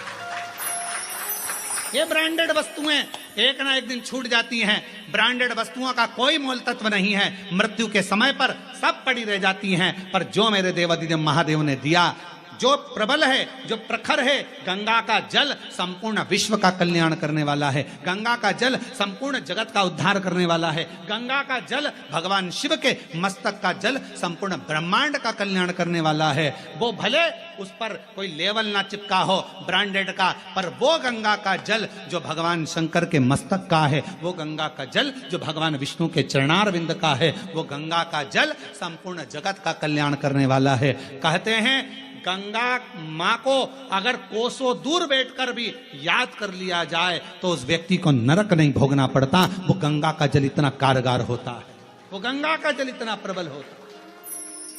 ये ब्रांडेड वस्तुएं एक ना एक दिन छूट जाती हैं। ब्रांडेड वस्तुओं का कोई मोल तत्व नहीं है, मृत्यु के समय पर सब पड़ी रह जाती हैं। पर जो मेरे देवाधिदेव महादेव ने दिया, जो प्रबल है, जो प्रखर है, गंगा का जल संपूर्ण विश्व का कल्याण करने वाला है। गंगा का जल संपूर्ण जगत का उद्धार करने वाला है। गंगा का जल भगवान शिव के मस्तक का जल संपूर्ण ब्रह्मांड का कल्याण करने वाला है। वो भले उस पर कोई लेवल ना चिपका हो ब्रांडेड का, पर वो गंगा का जल जो भगवान शंकर के मस्तक का है, वो गंगा का जल जो भगवान विष्णु के चरणारविंद का है, वो गंगा का जल संपूर्ण जगत का कल्याण करने वाला है। कहते हैं गंगा माँ को अगर कोसों दूर बैठकर भी याद कर लिया जाए तो उस व्यक्ति को नरक नहीं भोगना पड़ता। वो गंगा का जल इतना कारगर होता है, वो गंगा का जल इतना प्रबल होता है।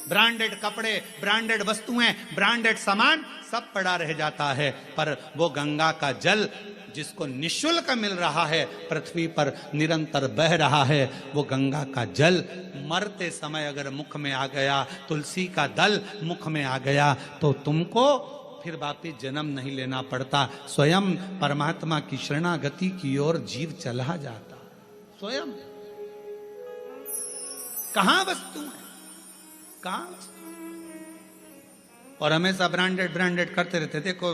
ब्रांडेड कपड़े, ब्रांडेड वस्तुएं, ब्रांडेड सामान सब पड़ा रह जाता है, पर वो गंगा का जल जिसको निःशुल्क मिल रहा है, पृथ्वी पर निरंतर बह रहा है, वो गंगा का जल मरते समय अगर मुख में आ गया, तुलसी का दल मुख में आ गया, तो तुमको फिर वापिस जन्म नहीं लेना पड़ता। स्वयं परमात्मा की शरणागति की ओर जीव चला जाता। स्वयं कहां वस्तु है, कहां वस्तु, और हमेशा ब्रांडेड ब्रांडेड करते रहते। देखो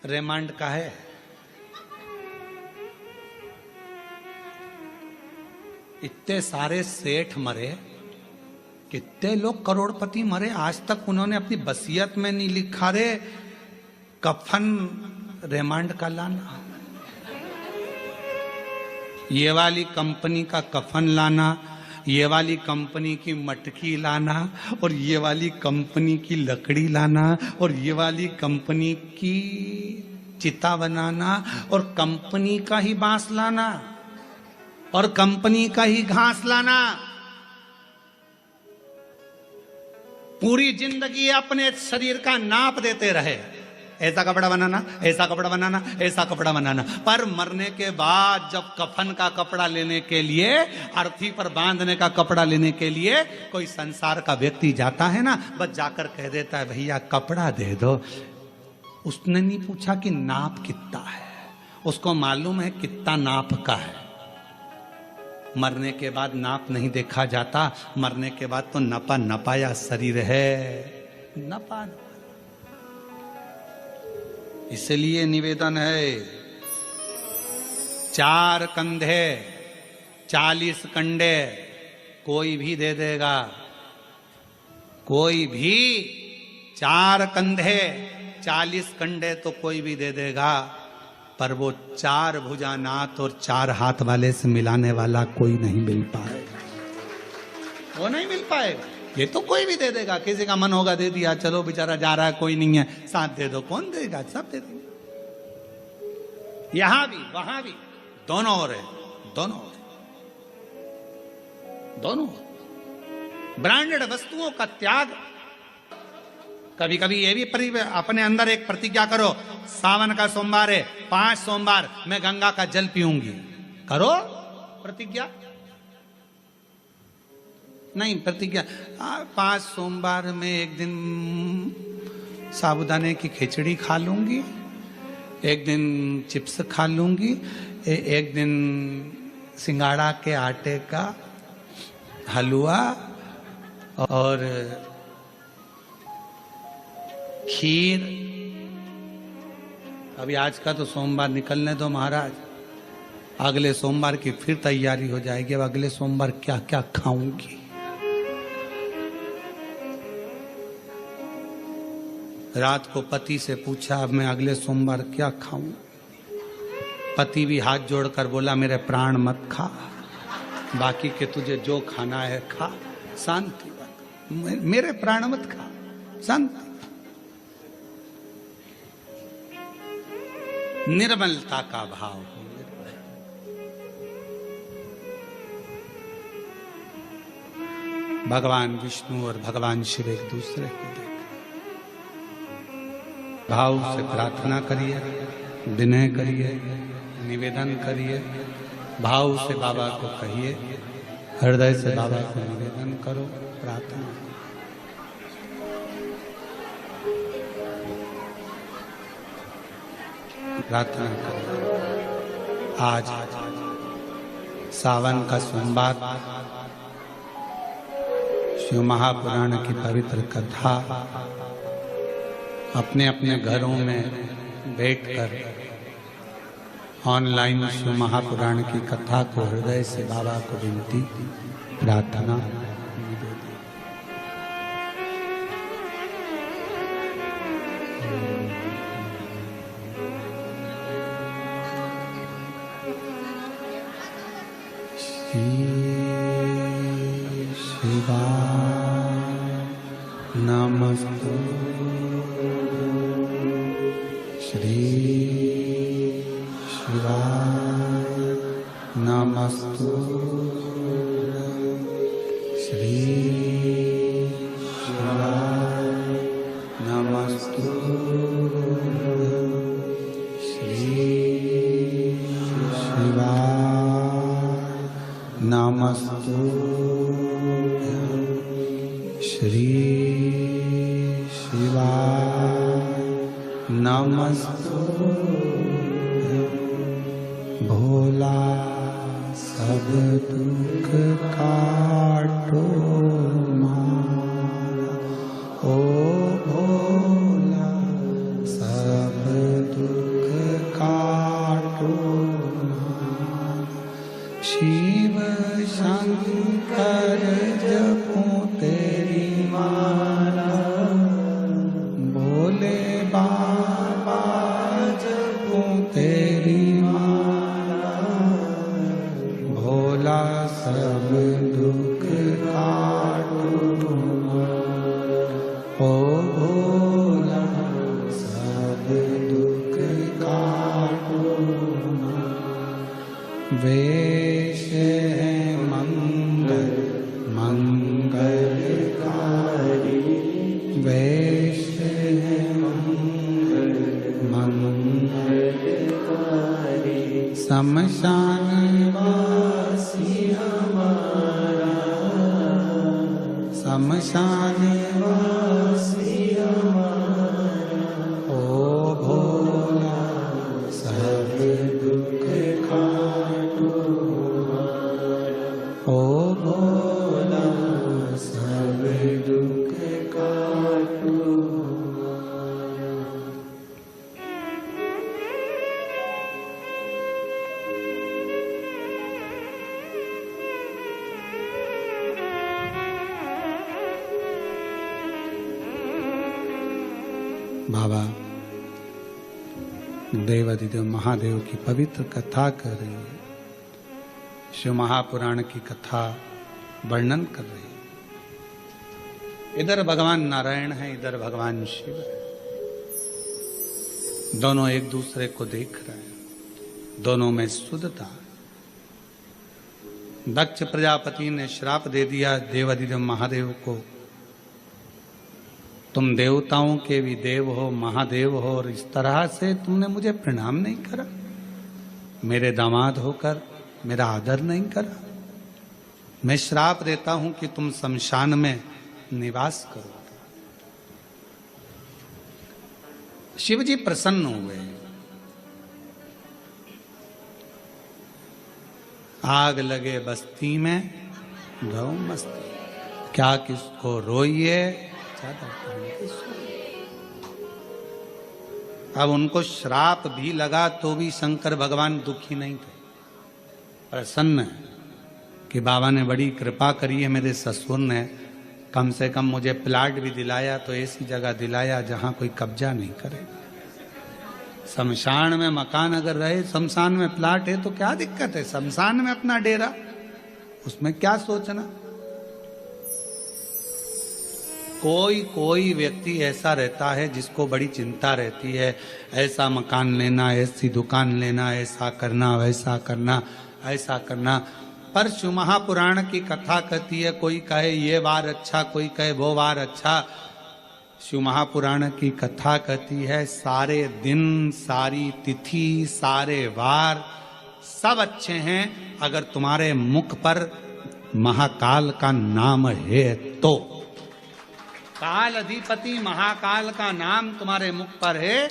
रेमांड का है, इतने सारे सेठ मरे, कितने लोग करोड़पति मरे, आज तक उन्होंने अपनी वसीयत में नहीं लिखा रे कफन रेमांड का लाना, ये वाली कंपनी का कफन लाना, ये वाली कंपनी की मटकी लाना, और ये वाली कंपनी की लकड़ी लाना, और ये वाली कंपनी की चिता बनाना, और कंपनी का ही बांस लाना, और कंपनी का ही घास लाना। पूरी जिंदगी अपने शरीर का नाप देते रहे, ऐसा कपड़ा बनाना, ऐसा कपड़ा बनाना, ऐसा कपड़ा बनाना, पर मरने के बाद जब कफन का कपड़ा लेने के लिए, अर्थी पर बांधने का कपड़ा लेने के लिए कोई संसार का व्यक्ति जाता है ना, बस जाकर कह देता है भैया कपड़ा दे दो। उसने नहीं पूछा कि नाप कितना है, उसको मालूम है कितना नाप का है। मरने के बाद नाप नहीं देखा जाता, मरने के बाद तो नपा नपाया शरीर है, नपा। इसलिए निवेदन है, 4 कंधे 40 कंडे कोई भी दे देगा, कोई भी 4 कंधे 40 कंडे तो कोई भी दे देगा, पर वो 4 भुजानाथ और 4 हाथ वाले से मिलाने वाला कोई नहीं मिल पाएगा, वो नहीं मिल पाएगा। ये तो कोई भी दे देगा, किसी का मन होगा दे दिया, चलो बेचारा जा रहा है कोई नहीं है, साथ दे दो, कौन देगा, सब दे देंगे। यहां भी वहां भी दोनों ओर है, दोनों ओर, दोनों ओर। ब्रांडेड वस्तुओं का त्याग। कभी कभी ये भी अपने अंदर एक प्रतिज्ञा करो, सावन का सोमवार है, 5 सोमवार मैं गंगा का जल पीऊंगी, करो प्रतिज्ञा। नहीं प्रतिज्ञा, 5 सोमवार में एक दिन साबूदाने की खिचड़ी खा लूंगी, एक दिन चिप्स खा लूंगी, एक दिन सिंगाड़ा के आटे का हलवा और खीर। अभी आज का तो सोमवार निकलने दो महाराज, अगले सोमवार की फिर तैयारी हो जाएगी। अब अगले सोमवार क्या क्या खाऊंगी। रात को पति से पूछा अब मैं अगले सोमवार क्या खाऊं। पति भी हाथ जोड़कर बोला मेरे प्राण मत खा, बाकी के तुझे जो खाना है खा, शांति रख, मेरे प्राण मत खा, शांति। निर्मलता का भाव हो। भगवान विष्णु और भगवान शिव एक दूसरे को देख भाव से प्रार्थना करिए, विनय करिए, निवेदन करिए, भाव से बाबा को कहिए, हृदय से बाबा को निवेदन करो, प्रार्थना। प्रार्थना करो। आज सावन का सोमवार, शिव महापुराण की पवित्र कथा अपने अपने घरों में बैठकर ऑनलाइन शिव महापुराण की कथा को हृदय से बाबा को विनती प्रार्थना शिवाय नमस्तु श्री शिवाय नमस्तु श्री शिवाय नमस्तु श्री शिवाय नमस्तु श्री शिवाय नमस्तु भोला सब दुख काटो ओ भोला सब दुख काटो शिव शंकर जपो तेरी माला भोले बाबा जपो तेरी माला भोला सब दुख काटो ओ भोला सब दुख काटो वेश है मंगल मंगलकारी वेश है मंगल मंगलकारी शमशान वासी हमारा शमशान वासी हमारा ओ भोला सब दुख काटो ओ भोला सब दुख काटो बाबा देवाधिदेव महादेव की पवित्र कथा कर रही है शिव महापुराण की कथा वर्णन कर रही है इधर भगवान नारायण है इधर भगवान शिव है दोनों एक दूसरे को देख रहे हैं दोनों में शुद्धता है दक्ष प्रजापति ने श्राप दे दिया देवाधिदेव महादेव को तुम देवताओं के भी देव हो महादेव हो और इस तरह से तुमने मुझे प्रणाम नहीं करा मेरे दामाद होकर मेरा आदर नहीं करा मैं श्राप देता हूं कि तुम शमशान में निवास करो शिव जी प्रसन्न हुए आग लगे बस्ती में रहो मस्ती क्या किसको रोइए अब उनको श्राप भी लगा तो भी शंकर भगवान दुखी नहीं थे प्रसन्न है कि बाबा ने बड़ी कृपा करी है मेरे ससुर ने कम से कम मुझे प्लाट भी दिलाया तो ऐसी जगह दिलाया जहां कोई कब्जा नहीं करे शमशान में मकान अगर रहे शमशान में प्लाट है तो क्या दिक्कत है शमशान में अपना डेरा उसमें क्या सोचना कोई व्यक्ति ऐसा रहता है जिसको बड़ी चिंता रहती है ऐसा मकान लेना ऐसी दुकान लेना ऐसा करना वैसा करना ऐसा करना पर शिव महापुराण की कथा कहती है कोई कहे ये वार अच्छा कोई कहे वो वार अच्छा शिव महापुराण की कथा कहती है सारे दिन सारी तिथि सारे वार सब अच्छे हैं अगर तुम्हारे मुख पर महाकाल का नाम है तो काल अधिपति महाकाल का नाम तुम्हारे मुख पर है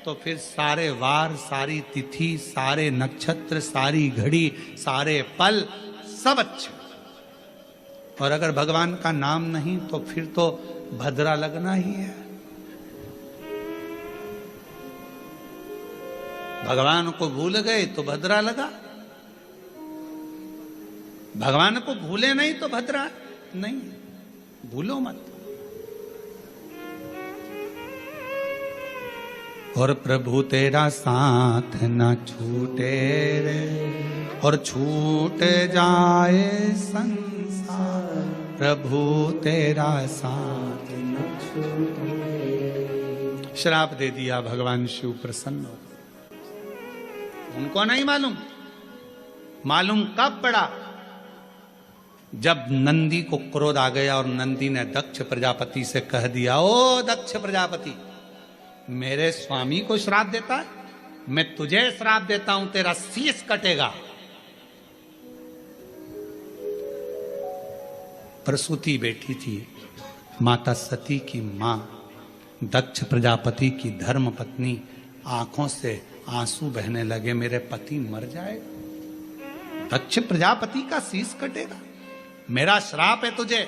तो फिर सारे वार सारी तिथि सारे नक्षत्र सारी घड़ी सारे पल सब अच्छे और अगर भगवान का नाम नहीं तो फिर तो भद्रा लगना ही है भगवान को भूल गए तो भद्रा लगा, भगवान को भूले नहीं तो भद्रा नहीं। भूलो मत। और प्रभु तेरा साथ न छूटे रे, और छूट जाए संसार, प्रभु तेरा साथ न छूटे। श्राप दे दिया, भगवान शिव प्रसन्न हो। उनको नहीं मालूम, मालूम कब पड़ा? जब नंदी को क्रोध आ गया और नंदी ने दक्ष प्रजापति से कह दिया, ओ दक्ष प्रजापति, मेरे स्वामी को श्राप देता है, मैं तुझे श्राप देता हूं, तेरा शीश कटेगा। प्रसूति बैठी थी, माता सती की मां, दक्ष प्रजापति की धर्म पत्नी, आंखों से आंसू बहने लगे, मेरे पति मर जाएगा, दक्ष प्रजापति का शीश कटेगा, मेरा श्राप है तुझे।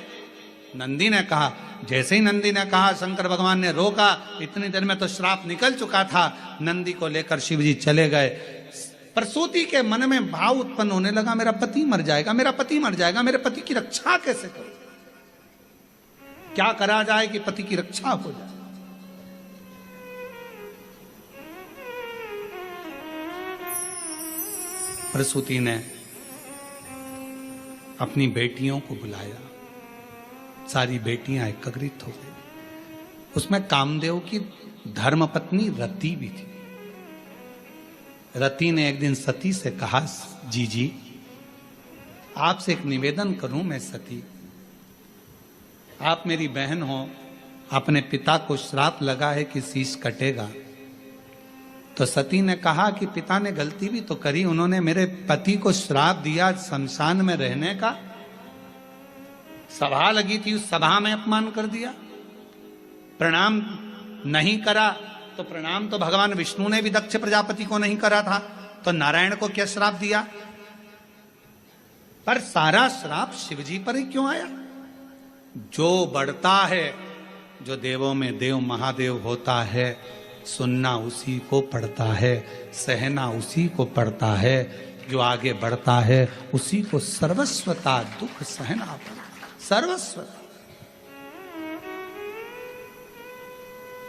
नंदी ने कहा, जैसे ही नंदी ने कहा, शंकर भगवान ने रोका, इतनी देर में तो श्राप निकल चुका था। नंदी को लेकर शिव जी चले गए। प्रसूति के मन में भाव उत्पन्न होने लगा, मेरा पति मर जाएगा, मेरा पति मर जाएगा, मेरे पति की रक्षा कैसे करूं? क्या करा जाए कि पति की रक्षा हो जाए? प्रसूति ने अपनी बेटियों को बुलाया, सारी बेटियां एकत्रित हो गई। उसमें कामदेव की धर्मपत्नी रति भी थी। रति ने एक दिन सती से कहा, जी आपसे एक निवेदन करूं मैं सती, आप मेरी बहन हो, अपने पिता को श्राप लगा है कि शीश कटेगा। तो सती ने कहा कि पिता ने गलती भी तो करी, उन्होंने मेरे पति को श्राप दिया शमशान में रहने का, सभा लगी थी उस सभा में अपमान कर दिया, प्रणाम नहीं करा। तो प्रणाम तो भगवान विष्णु ने भी दक्ष प्रजापति को नहीं करा था, तो नारायण को क्या श्राप दिया? पर सारा श्राप शिवजी पर ही क्यों आया? जो बढ़ता है, जो देवों में देव महादेव होता है, सुनना उसी को पड़ता है, सहना उसी को पड़ता है, जो आगे बढ़ता है उसी को सर्वस्वता दुख सहना पड़ता, सर्वस्वता।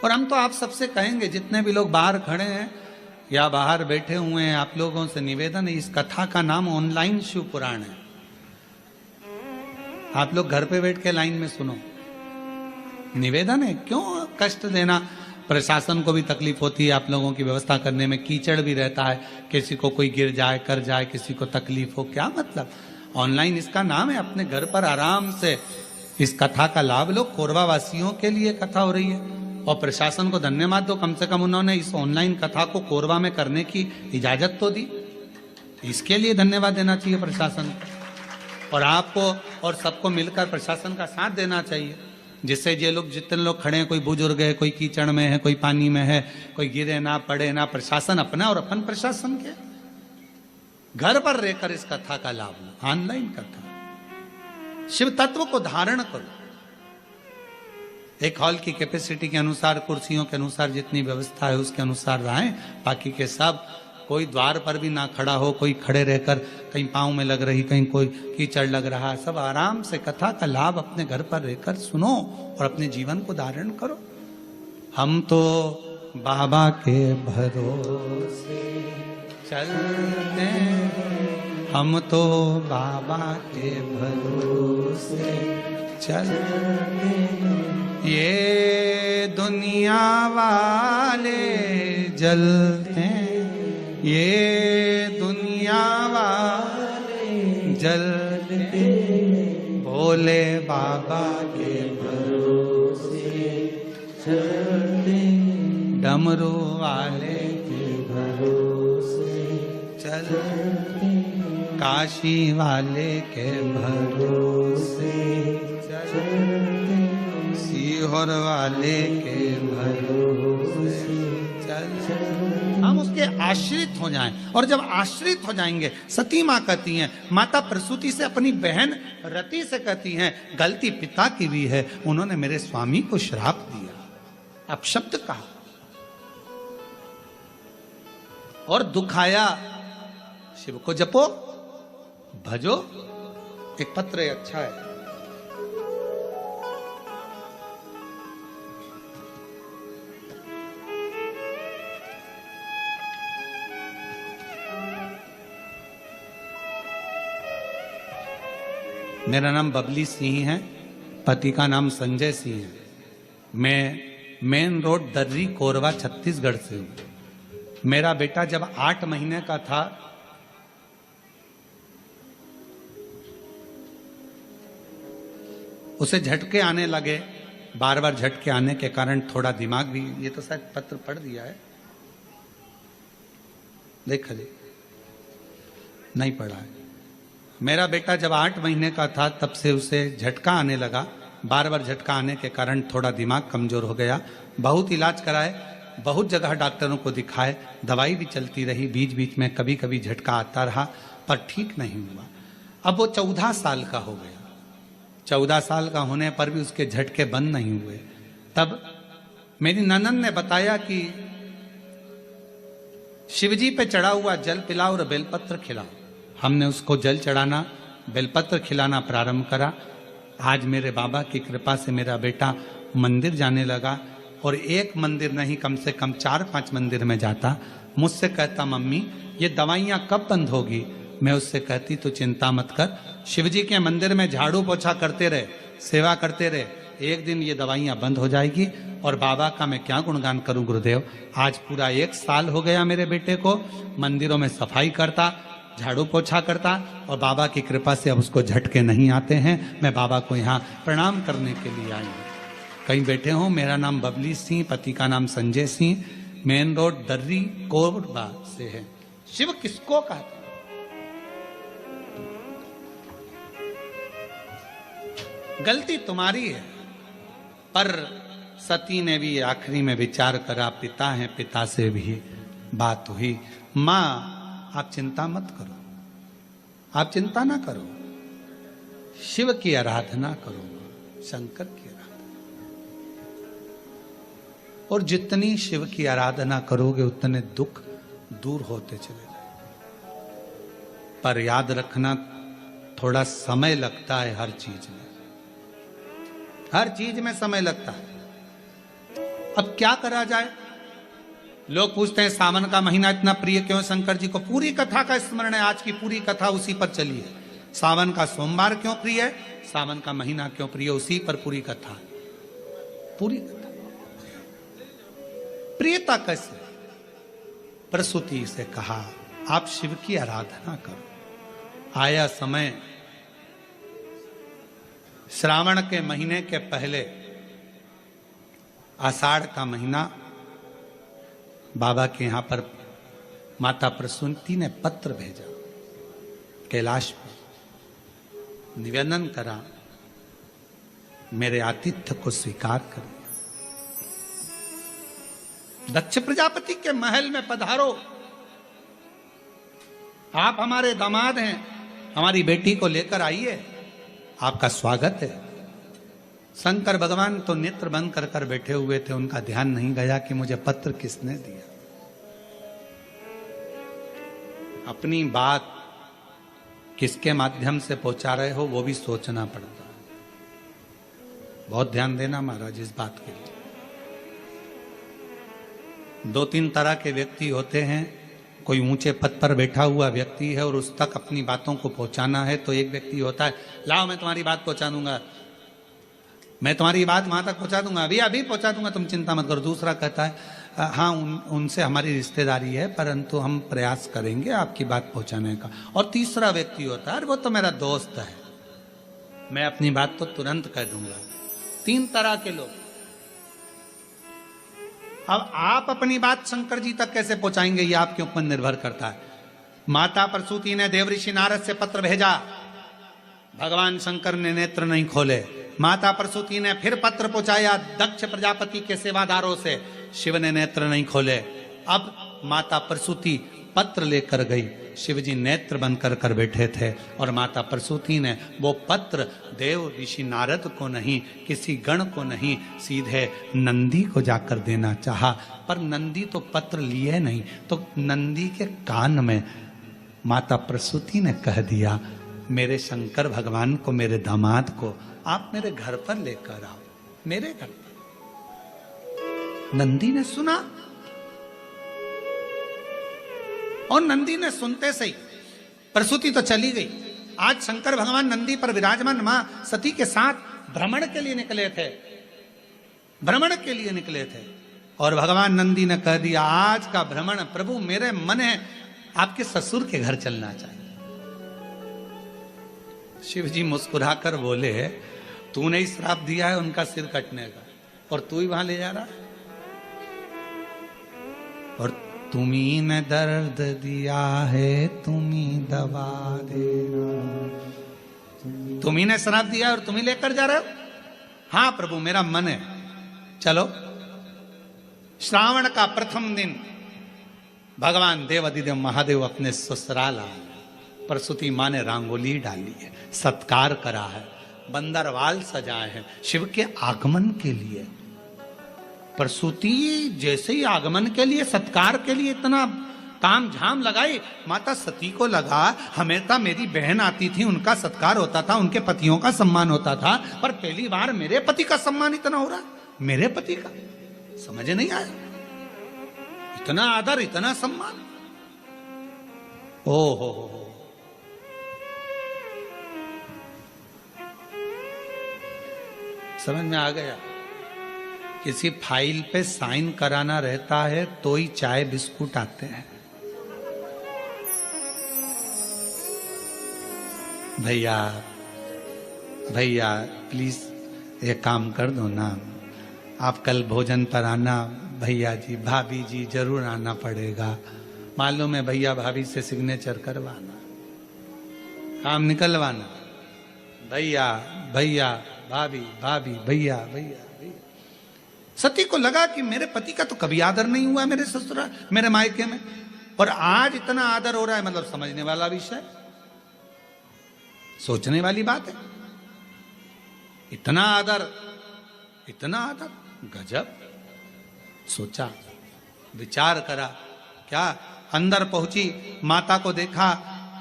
और हम तो आप सबसे कहेंगे, जितने भी लोग बाहर खड़े हैं या बाहर बैठे हुए हैं, आप लोगों से निवेदन है, इस कथा का नाम ऑनलाइन शिव पुराण है। आप लोग घर पे बैठ के लाइन में सुनो। निवेदन है, क्यों कष्ट देना? प्रशासन को भी तकलीफ होती है आप लोगों की व्यवस्था करने में, कीचड़ भी रहता है, किसी को कोई गिर जाए कर जाए, किसी को तकलीफ हो, क्या मतलब? ऑनलाइन इसका नाम है, अपने घर पर आराम से इस कथा का लाभ लो। कोरबा वासियों के लिए कथा हो रही है, और प्रशासन को धन्यवाद दो, कम से कम उन्होंने इस ऑनलाइन कथा को कोरबा में करने की इजाजत तो दी। इसके लिए धन्यवाद देना चाहिए प्रशासन को, और आपको और सबको मिलकर प्रशासन का साथ देना चाहिए, जिससे ये लोग जितने लोग खड़े हैं, कोई बुजुर्ग है, कोई कीचड़ में है, कोई पानी में है, कोई गिरे ना पड़े ना। प्रशासन अपना और अपन प्रशासन के, घर पर रहकर इस कथा का लाभ लो। ऑनलाइन कथा, शिव तत्व को धारण करो। एक हॉल की कैपेसिटी के अनुसार, कुर्सियों के अनुसार जितनी व्यवस्था है उसके अनुसार रहें, बाकी के सब कोई द्वार पर भी ना खड़ा हो, कोई खड़े रहकर कहीं पाँव में लग रही, कहीं कोई कीचड़ लग रहा, सब आराम से कथा का लाभ अपने घर पर रहकर सुनो और अपने जीवन को धारण करो। हम तो बाबा के भरोसे चलते, हम तो बाबा के भरोसे चलते, ये दुनिया वाले जलते, ये दुनिया वाले जलते, भोले बाबा के भरोसे चलते, डमरू वाले के भरोसे चलते, काशी वाले के भरोसे चलते, सीहोर वाले के भरोसे चलते। हम उसके आश्रित हो जाएं, और जब आश्रित हो जाएंगे, सती माँ कहती हैं, माता प्रसूति से अपनी बहन रति से कहती हैं, गलती पिता की भी है, उन्होंने मेरे स्वामी को श्राप दिया, अपशब्द कहा। और दुख आया, शिव को जपो, भजो। एक पत्र है, अच्छा है। मेरा नाम बबली सिंह है, पति का नाम संजय सिंह है। मैं मेन रोड दर्री कोरवा छत्तीसगढ़ से हूं। मेरा बेटा जब 8 महीने का था उसे झटके आने लगे। बार बार झटके आने के कारण थोड़ा दिमाग भी, ये तो शायद पत्र पढ़ दिया है, देख ली, नहीं पढ़ा है। मेरा बेटा जब 8 महीने का था तब से उसे झटका आने लगा। बार बार झटका आने के कारण थोड़ा दिमाग कमजोर हो गया। बहुत इलाज कराए, बहुत जगह डॉक्टरों को दिखाए, दवाई भी चलती रही। बीच बीच में कभी कभी झटका आता रहा पर ठीक नहीं हुआ। अब वो 14 साल का हो गया। 14 साल का होने पर भी उसके झटके बंद नहीं हुए। तब मेरी ननद ने बताया कि शिवजी पे चढ़ा हुआ जल पिलाओ और बेलपत्र खिलाओ। हमने उसको जल चढ़ाना, बेलपत्र खिलाना प्रारंभ करा। आज मेरे बाबा की कृपा से मेरा बेटा मंदिर जाने लगा और एक मंदिर नहीं, कम से कम 4-5 मंदिर में जाता। मुझसे कहता, मम्मी ये दवाइयां कब बंद होगी? मैं उससे कहती, तो चिंता मत कर, शिवजी के मंदिर में झाड़ू पोछा करते रहे, सेवा करते रहे, एक दिन ये दवाइयां बंद हो जाएगी। और बाबा का मैं क्या गुणगान करूं गुरुदेव। आज पूरा 1 साल हो गया मेरे बेटे को, मंदिरों में सफाई करता, झाड़ू पोछा करता और बाबा की कृपा से अब उसको झटके नहीं आते हैं। मैं बाबा को यहाँ प्रणाम करने के लिए आई हूँ। कहीं बैठे हो। मेरा नाम बबली सिंह, पति का नाम संजय सिंह, मेन रोड दर्री कोरबा से है। शिव किसको कहते? गलती तुम्हारी है, पर सती ने भी आखिरी में विचार करा, पिता है, पिता से भी बात हुई। मां आप चिंता मत करो, आप चिंता ना करो, शिव की आराधना करो, शंकर की आराधना। और जितनी शिव की आराधना करोगे उतने दुख दूर होते चले जाएंगे। पर याद रखना, थोड़ा समय लगता है हर चीज में, हर चीज में समय लगता है। अब क्या करा जाए? लोग पूछते हैं सावन का महीना इतना प्रिय क्यों शंकर जी को? पूरी कथा का स्मरण है, आज की पूरी कथा उसी पर चली है। सावन का सोमवार क्यों प्रिय है, सावन का महीना क्यों प्रिय, उसी पर पूरी कथा, पूरी कथा। प्रियता कैसे? प्रसूति से कहा आप शिव की आराधना करो। आया समय, श्रावण के महीने के पहले आषाढ़ का महीना, बाबा के यहां पर माता प्रसूति ने पत्र भेजा, कैलाश पर निवेदन करा, मेरे आतिथ्य को स्वीकार कर लिया। दक्ष प्रजापति के महल में पधारो, आप हमारे दामाद हैं, हमारी बेटी को लेकर आइए, आपका स्वागत है। शंकर भगवान तो नेत्र बंद कर कर बैठे हुए थे, उनका ध्यान नहीं गया कि मुझे पत्र किसने दिया। अपनी बात किसके माध्यम से पहुंचा रहे हो वो भी सोचना पड़ता है। बहुत ध्यान देना महाराज इस बात के लिए। 2-3 तरह के व्यक्ति होते हैं। कोई ऊंचे पद पर बैठा हुआ व्यक्ति है और उस तक अपनी बातों को पहुंचाना है, तो एक व्यक्ति होता है, लाओ मैं तुम्हारी बात पहुंचा दूंगा, मैं तुम्हारी बात वहां तक पहुंचा दूंगा, अभी अभी पहुंचा दूंगा, तुम चिंता मत करो। दूसरा कहता है हाँ उनसे हमारी रिश्तेदारी है, परंतु हम प्रयास करेंगे आपकी बात पहुंचाने का। और तीसरा व्यक्ति होता है, वो तो मेरा दोस्त है, मैं अपनी बात तो तुरंत कह दूंगा। 3 तरह के लोग। अब आप अपनी बात शंकर जी तक कैसे पहुंचाएंगे, ये आपके ऊपर निर्भर करता है। माता प्रसूति ने देवऋषि नारद से पत्र भेजा, भगवान शंकर ने नेत्र नहीं खोले। माता प्रसूति ने फिर पत्र पहुंचाया दक्ष प्रजापति के सेवादारों से, शिव ने नेत्र नहीं खोले। अब माता प्रसूति पत्र लेकर गई। शिवजी नेत्र बंद कर बैठे थे और माता प्रसूति ने वो पत्र देव ऋषि नारद को नहीं, किसी गण को नहीं, सीधे नंदी को जाकर देना चाहा। पर नंदी तो पत्र लिए नहीं, तो नंदी के कान में माता प्रसूति ने कह दिया, मेरे शंकर भगवान को, मेरे दामाद को आप मेरे घर पर लेकर आओ, मेरे घर पर। नंदी ने सुना और नंदी ने सुनते सही प्रसूति तो चली गई। आज शंकर भगवान नंदी पर विराजमान मां सती के साथ भ्रमण के लिए निकले थे, भ्रमण के लिए निकले थे। और भगवान नंदी ने कह दिया, आज का भ्रमण प्रभु मेरे मन है आपके ससुर के घर चलना चाहिए। शिव जी मुस्कुराकर बोले, तूने ही श्राप दिया है उनका सिर कटने का और तू ही वहां ले जा रहा है, और तुम्ही ने दर्द दिया है तुम्ही दबा देना। तुम्ही ने श्राप दिया और तुम्ही लेकर जा रहे हो? हाँ प्रभु मेरा मन है, चलो। श्रावण का प्रथम दिन भगवान देवाधिदेव महादेव अपने ससुराल आए। प्रसूति मां ने रंगोली डाली है, सत्कार करा है, बंदरवाल सजाए हैं शिव के आगमन के लिए। प्रसूति जैसे ही आगमन के लिए, सत्कार के लिए इतना ताम झाम लगाई, माता सती को लगा हमेशा मेरी बहन आती थी, उनका सत्कार होता था, उनके पतियों का सम्मान होता था, पर पहली बार मेरे पति का सम्मान इतना हो रहा, मेरे पति का समझ नहीं आया। इतना आदर, इतना सम्मान, ओ हो। समझ में आ गया। किसी फाइल पे साइन कराना रहता है तो ही चाय बिस्कुट आते हैं। भैया भैया प्लीज ये काम कर दो ना, आप कल भोजन पर आना। भैया जी भाभी जी जरूर आना पड़ेगा, मालूम है भैया भाभी से सिग्नेचर करवाना, काम निकलवाना। भैया भैया भाभी भाभी भैया भैया भैया। सती को लगा कि मेरे पति का तो कभी आदर नहीं हुआ मेरे ससुराल, मेरे मायके में, और आज इतना आदर हो रहा है, मतलब समझने वाला विषय, सोचने वाली बात है। इतना आदर, इतना आदर, गजब। सोचा, विचार करा, क्या अंदर पहुंची, माता को देखा,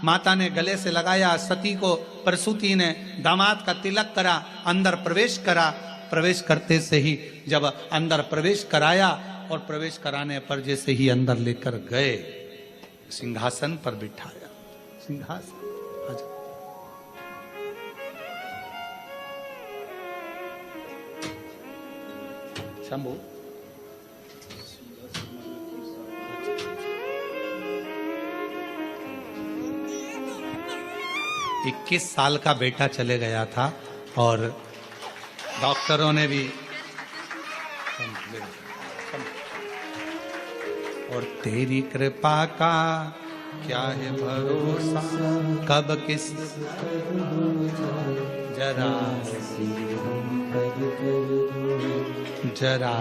माता ने गले से लगाया, सती को प्रसूति ने दामाद का तिलक करा, अंदर प्रवेश करा। प्रवेश करते से ही जब अंदर प्रवेश कराया और प्रवेश कराने पर जैसे ही अंदर लेकर गए, सिंहासन पर बिठाया। सिंहासन शंभू 21 साल का बेटा चले गया था और डॉक्टरों ने भी, और तेरी कृपा का क्या है भरोसा, कब किस जरा जरा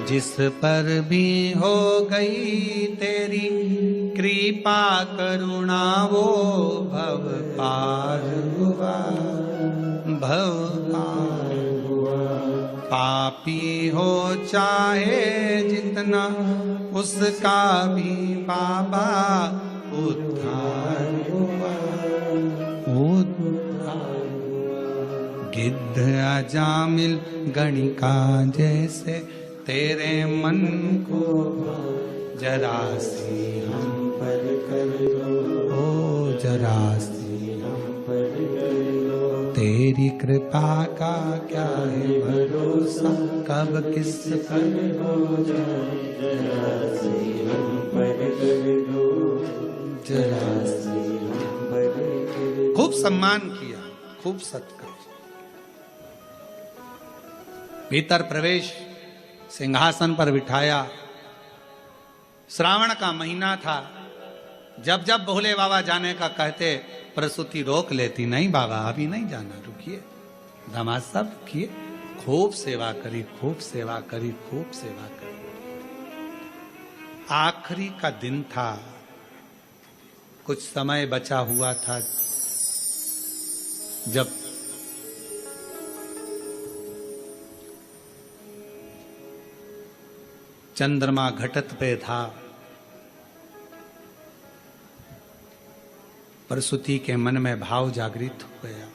जिस पर भी हो गई तेरी कृपा करुणा, वो भव पार हुआ, भव पार हुआ। पापी हो चाहे जितना, उसका भी बाबा उद्धार हुआ, उद्धार हुआ। गिद्ध अजामिल गणिका जैसे तेरे मन को जरा सी हम पर कर दो, ओ जरा सी हम पर कर दो। तेरी कृपा का क्या है भरोसा, कब किस पर हो जाए, जरा सी हम पर कर दो, जरा सी हम पर कर दो। खूब सम्मान किया, खूब सत्कार। भीतर प्रवेश, सिंहासन पर बिठाया। श्रावण का महीना था, जब जब भोले बाबा जाने का कहते, प्रसूति रोक लेती, नहीं बाबा अभी नहीं जाना, रुकिए। दामाद साहब रुकिए। खूब सेवा करी, खूब सेवा करी, खूब सेवा करी। आखिरी का दिन था, कुछ समय बचा हुआ था, जब चंद्रमा घटत पे था। प्रसूति के मन में भाव जागृत हो गया।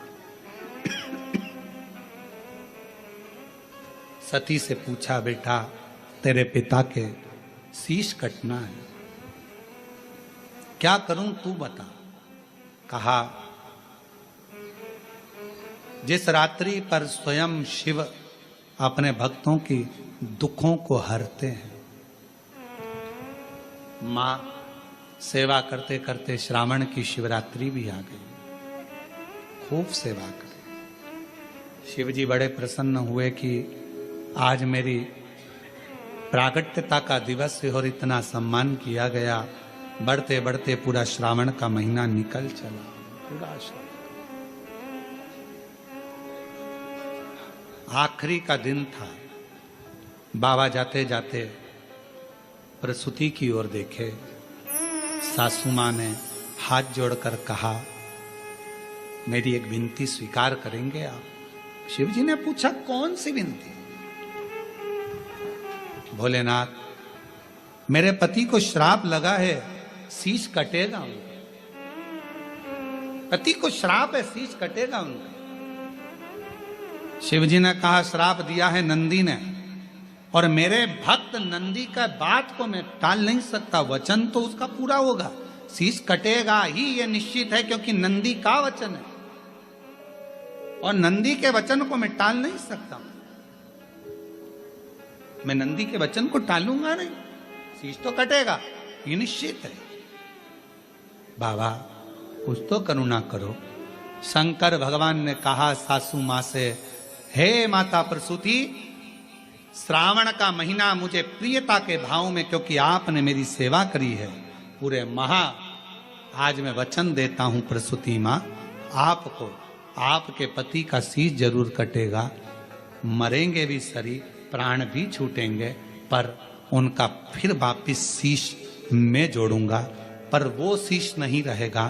सती से पूछा, बेटा तेरे पिता के शीश कटना है, क्या करूं तू बता। कहा, जिस रात्रि पर स्वयं शिव अपने भक्तों की दुखों को हरते हैं, मां सेवा करते करते श्रावण की शिवरात्रि भी आ गई। खूब सेवा करी। शिव जी बड़े प्रसन्न हुए कि आज मेरी प्रागट्यता का दिवस है और इतना सम्मान किया गया। बढ़ते बढ़ते पूरा श्रावण का महीना निकल चला। पूरा श्रावण आखिरी का दिन था। बाबा जाते जाते प्रसूति की ओर देखे। सासू मां ने हाथ जोड़कर कहा, मेरी एक विनती स्वीकार करेंगे आप? शिव जी ने पूछा, कौन सी विनती? भोलेनाथ, मेरे पति को श्राप लगा है, शीश कटेगा उनका। पति को श्राप है, शीश कटेगा उनका। शिव जी ने कहा, श्राप दिया है नंदी ने, और मेरे भक्त नंदी का बात को मैं टाल नहीं सकता। वचन तो उसका पूरा होगा, शीश कटेगा ही, ये निश्चित है, क्योंकि नंदी का वचन है और नंदी के वचन को मैं टाल नहीं सकता। मैं नंदी के वचन को टालूंगा नहीं, शीश तो कटेगा, ये निश्चित है। बाबा कुछ तो करुणा करो। शंकर भगवान ने कहा सासू मां से, हे माता प्रसूति, श्रावण का महीना मुझे प्रियता के भाव में, क्योंकि आपने मेरी सेवा करी है पूरे आज मैं वचन देता हूं प्रसूति मां, आपको आपके पति का शीश जरूर कटेगा, मरेंगे भी सरी, प्राण भी छूटेंगे, पर उनका फिर वापिस शीश मैं जोड़ूंगा। पर वो शीश नहीं रहेगा,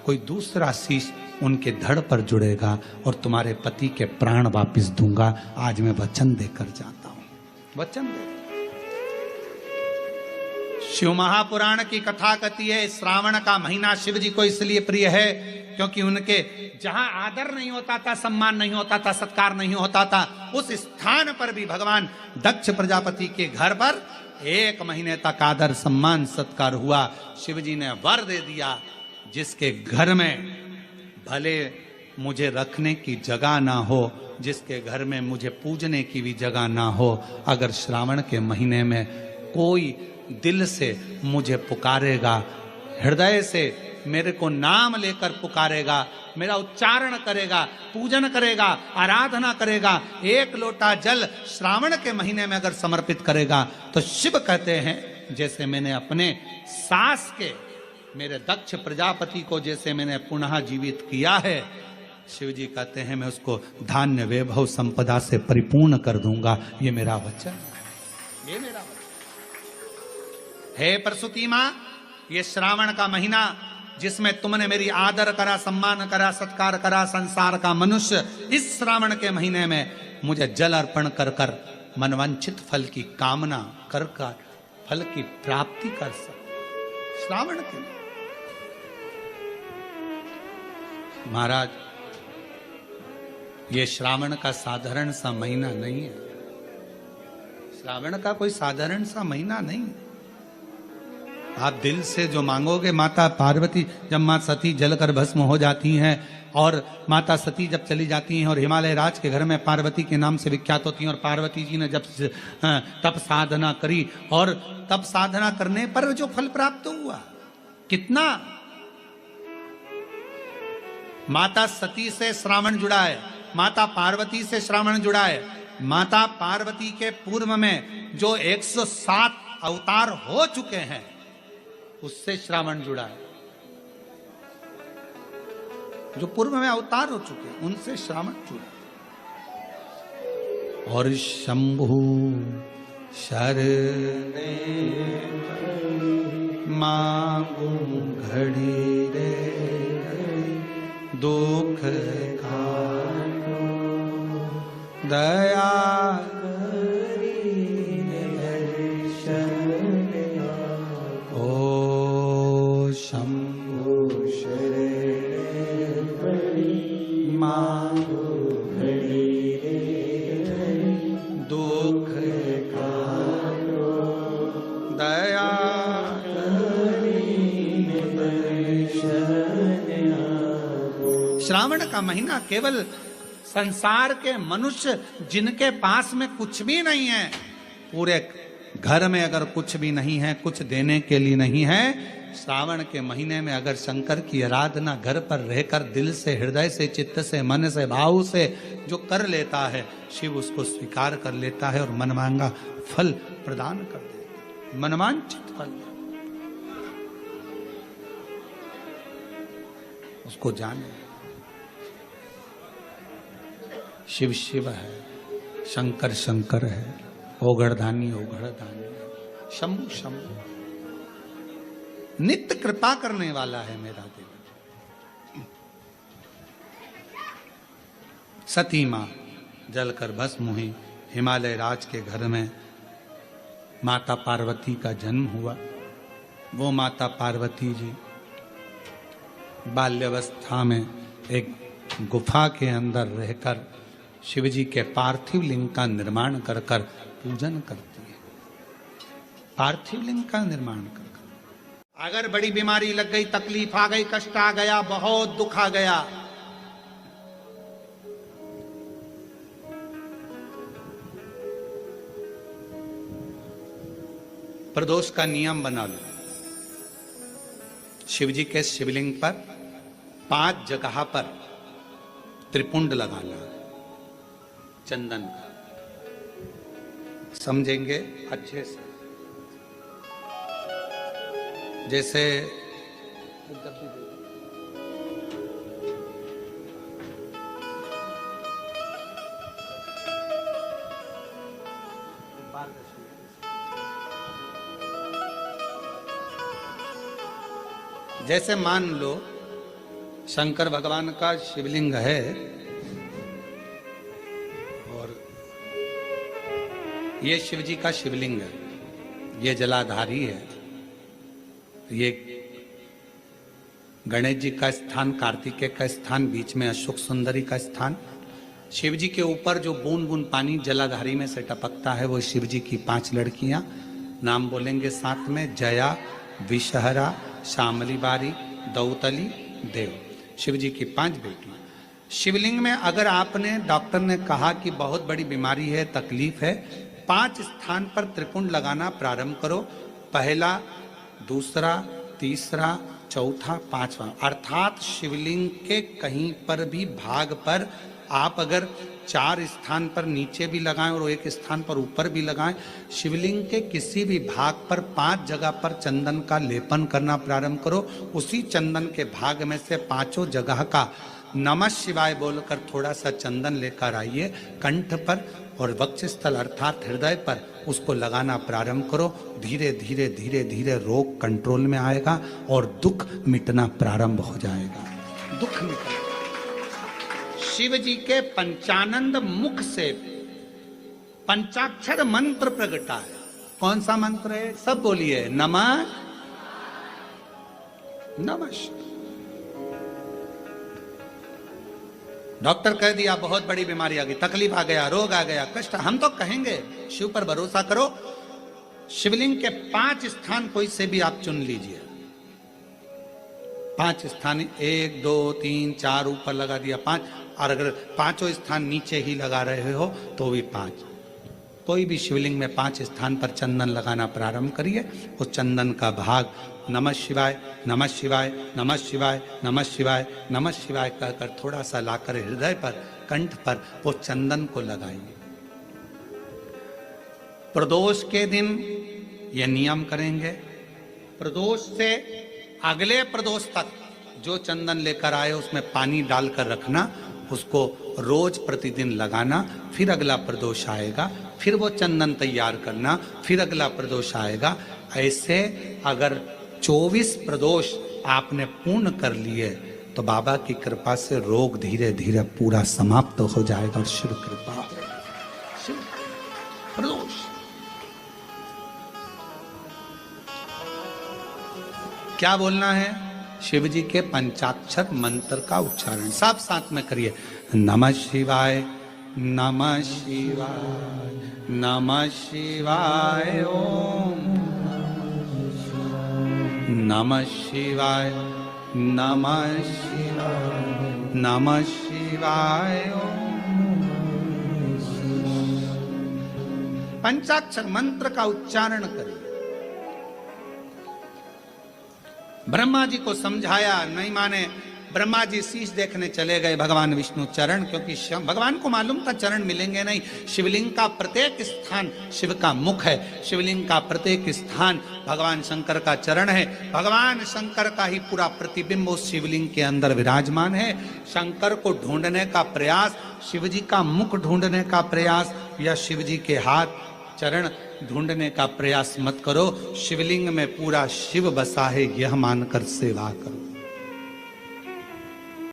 कोई दूसरा शीश उनके धड़ पर जुड़ेगा और तुम्हारे पति के प्राण वापिस दूंगा। आज मैं वचन देकर जाता हूं, वचन दे। शिव महापुराण की कथा कहती है, श्रावण का महीना शिव जी को इसलिए प्रिय है क्योंकि उनके जहां आदर नहीं होता था, सम्मान नहीं होता था, सत्कार नहीं होता था, उस स्थान पर भी भगवान दक्ष प्रजापति के घर पर 1 महीने तक आदर सम्मान सत्कार हुआ। शिव जी ने वर दे दिया, जिसके घर में भले मुझे रखने की जगह ना हो, जिसके घर में मुझे पूजने की भी जगह ना हो, अगर श्रावण के महीने में कोई दिल से मुझे पुकारेगा, हृदय से मेरे को नाम लेकर पुकारेगा, मेरा उच्चारण करेगा, पूजन करेगा, आराधना करेगा, 1 लोटा जल श्रावण के महीने में अगर समर्पित करेगा, तो शिव कहते हैं जैसे मैंने अपने सास के, मेरे दक्ष प्रजापति को जैसे मैंने पुनः जीवित किया है, शिव जी कहते हैं मैं उसको धान्य वैभव संपदा से परिपूर्ण कर दूंगा। ये मेरा वचन है, ये मेरा वचन। हे प्रसूति मां, ये श्रावण का महीना जिसमें तुमने मेरी आदर करा, सम्मान करा, सत्कार करा, संसार का मनुष्य इस श्रावण के महीने में मुझे जल अर्पण कर कर मनवांछित फल की कामना कर कर फल की प्राप्ति कर सके। श्रावण के महाराज, ये श्रावण का साधारण सा महीना नहीं है। श्रावण का कोई साधारण सा महीना नहीं है। आप दिल से जो मांगोगे, माता पार्वती जब मां सती जलकर भस्म हो जाती हैं और माता सती जब चली जाती हैं और हिमालय राज के घर में पार्वती के नाम से विख्यात होती हैं, और पार्वती जी ने जब तप साधना करी और तप साधना करने पर जो फल प्राप्त हुआ, कितना। माता सती से श्रावण जुड़ा है, माता पार्वती से श्रावण जुड़ा है। माता पार्वती के पूर्व में जो 107 अवतार हो चुके हैं, उससे श्रावण जुड़ा है। जो पूर्व में अवतार हो चुके हैं, उनसे श्रावण जुड़ा। और शंभु शरणे मांगू घड़ी रे दुख काटो दया ओ शंभो मांगो दुख काटो दया श्रावण का महीना केवल संसार के मनुष्य जिनके पास में कुछ भी नहीं है, पूरे घर में अगर कुछ भी नहीं है, कुछ देने के लिए नहीं है, श्रावण के महीने में अगर शंकर की आराधना घर पर रहकर दिल से, हृदय से, चित्त से, मन से, भाव से जो कर लेता है, शिव उसको स्वीकार कर लेता है और मनमांगा फल प्रदान कर देता है, मनवांचित फल। उसको जाने शिव शिव है, शंकर शंकर है, ओगढ़दानी ओगढ़दानी, शंभु शंभु, नित्य कृपा करने वाला है मेरा देव। सती मां जलकर भस्म हुई। हिमालय राज के घर में माता पार्वती का जन्म हुआ। वो माता पार्वती जी बाल्यावस्था में एक गुफा के अंदर रहकर शिवजी के पार्थिव लिंग का निर्माण कर कर पूजन करती है। पार्थिव लिंग का निर्माण कर कर, अगर बड़ी बीमारी लग गई, तकलीफ आ गई, कष्ट आ गया, बहुत दुख आ गया, प्रदोष का नियम बना लो। शिवजी के शिवलिंग पर 5 जगह पर त्रिपुंड लगाना, चंदन का, समझेंगे अच्छे से। जैसे जैसे मान लो शंकर भगवान का शिवलिंग है और ये शिवजी का शिवलिंग है, ये जलाधारी है, ये गणेश जी का स्थान, कार्तिकेय का स्थान, बीच में अशोक सुंदरी का स्थान। शिवजी के ऊपर जो बूंद बूंद पानी जलाधारी में से टपकता है वो शिवजी की 5 लड़कियां। नाम बोलेंगे साथ में, जया, विषहरा, श्यामली बारी, दौतली, देव। शिवजी की 5 बेटियां। शिवलिंग में अगर आपने, डॉक्टर ने कहा कि बहुत बड़ी बीमारी है, तकलीफ है, 5 स्थान पर त्रिपुंड लगाना प्रारंभ करो। पहला, दूसरा, तीसरा, चौथा, 5वां, अर्थात शिवलिंग के कहीं पर भी भाग पर आप अगर 4 स्थान पर नीचे भी लगाएं और 1 स्थान पर ऊपर भी लगाएं, शिवलिंग के किसी भी भाग पर 5 जगह पर चंदन का लेपन करना प्रारंभ करो। उसी चंदन के भाग में से 5 जगह का नमः शिवाय बोलकर थोड़ा सा चंदन लेकर आइए, कंठ पर और वक्षस्थल अर्थात हृदय पर उसको लगाना प्रारंभ करो। धीरे धीरे धीरे धीरे रोग कंट्रोल में आएगा और दुख मिटना प्रारंभ हो जाएगा। दुख मिटेगा। शिव जी के पंचानंद मुख से पंचाक्षर मंत्र प्रगटा है। कौन सा मंत्र है? सब बोलिए, नमः नमः। डॉक्टर कह दिया बहुत बड़ी बीमारी आ गई, तकलीफ आ गया, रोग आ गया, कष्ट, हम तो कहेंगे शिव पर भरोसा करो। शिवलिंग के 5 स्थान कोई से भी आप चुन लीजिए। 5 स्थान, 1 2 3 4 ऊपर लगा दिया 5, और अगर 5 स्थान नीचे ही लगा रहे हो तो भी 5। कोई भी शिवलिंग में 5 स्थान पर चंदन लगाना प्रारंभ करिए। उस चंदन का भाग नमः शिवाय नमः शिवाय नमः शिवाय नमः शिवाय नमः शिवाय कहकर थोड़ा सा लाकर हृदय पर, कंठ पर वो चंदन को लगाइए। प्रदोष के दिन ये नियम करेंगे। प्रदोष से अगले प्रदोष तक जो चंदन लेकर आए उसमें पानी डालकर रखना, उसको रोज प्रतिदिन लगाना। फिर अगला प्रदोष आएगा फिर वो चंदन तैयार करना, फिर अगला प्रदोष आएगा। ऐसे अगर 24 प्रदोष आपने पूर्ण कर लिए तो बाबा की कृपा से रोग धीरे धीरे पूरा समाप्त हो जाएगा। और शिव कृपा, शिव प्रदोष। क्या बोलना है? शिव जी के पंचाक्षर मंत्र का उच्चारण सब साथ में करिए। नमः शिवाय, नमः शिवाय, नमः शिवाय ओम, नमः शिवाय, नमः शिवाय, नमः शिवाय ओम। पंचाक्षर मंत्र का उच्चारण करिए। ब्रह्मा जी को समझाया, नहीं माने। ब्रह्मा जी शीश देखने चले गए भगवान विष्णु चरण, क्योंकि भगवान को मालूम था चरण मिलेंगे नहीं। शिवलिंग का प्रत्येक स्थान शिव का मुख है, शिवलिंग का प्रत्येक स्थान भगवान शंकर का चरण है। भगवान शंकर का ही पूरा प्रतिबिंब उस शिवलिंग के अंदर विराजमान है। शंकर को ढूंढने का प्रयास, शिव जी का मुख ढूंढने का प्रयास या शिव जी के हाथ चरण ढूंढने का प्रयास मत करो। शिवलिंग में पूरा शिव बसा है, यह मानकर सेवा करो।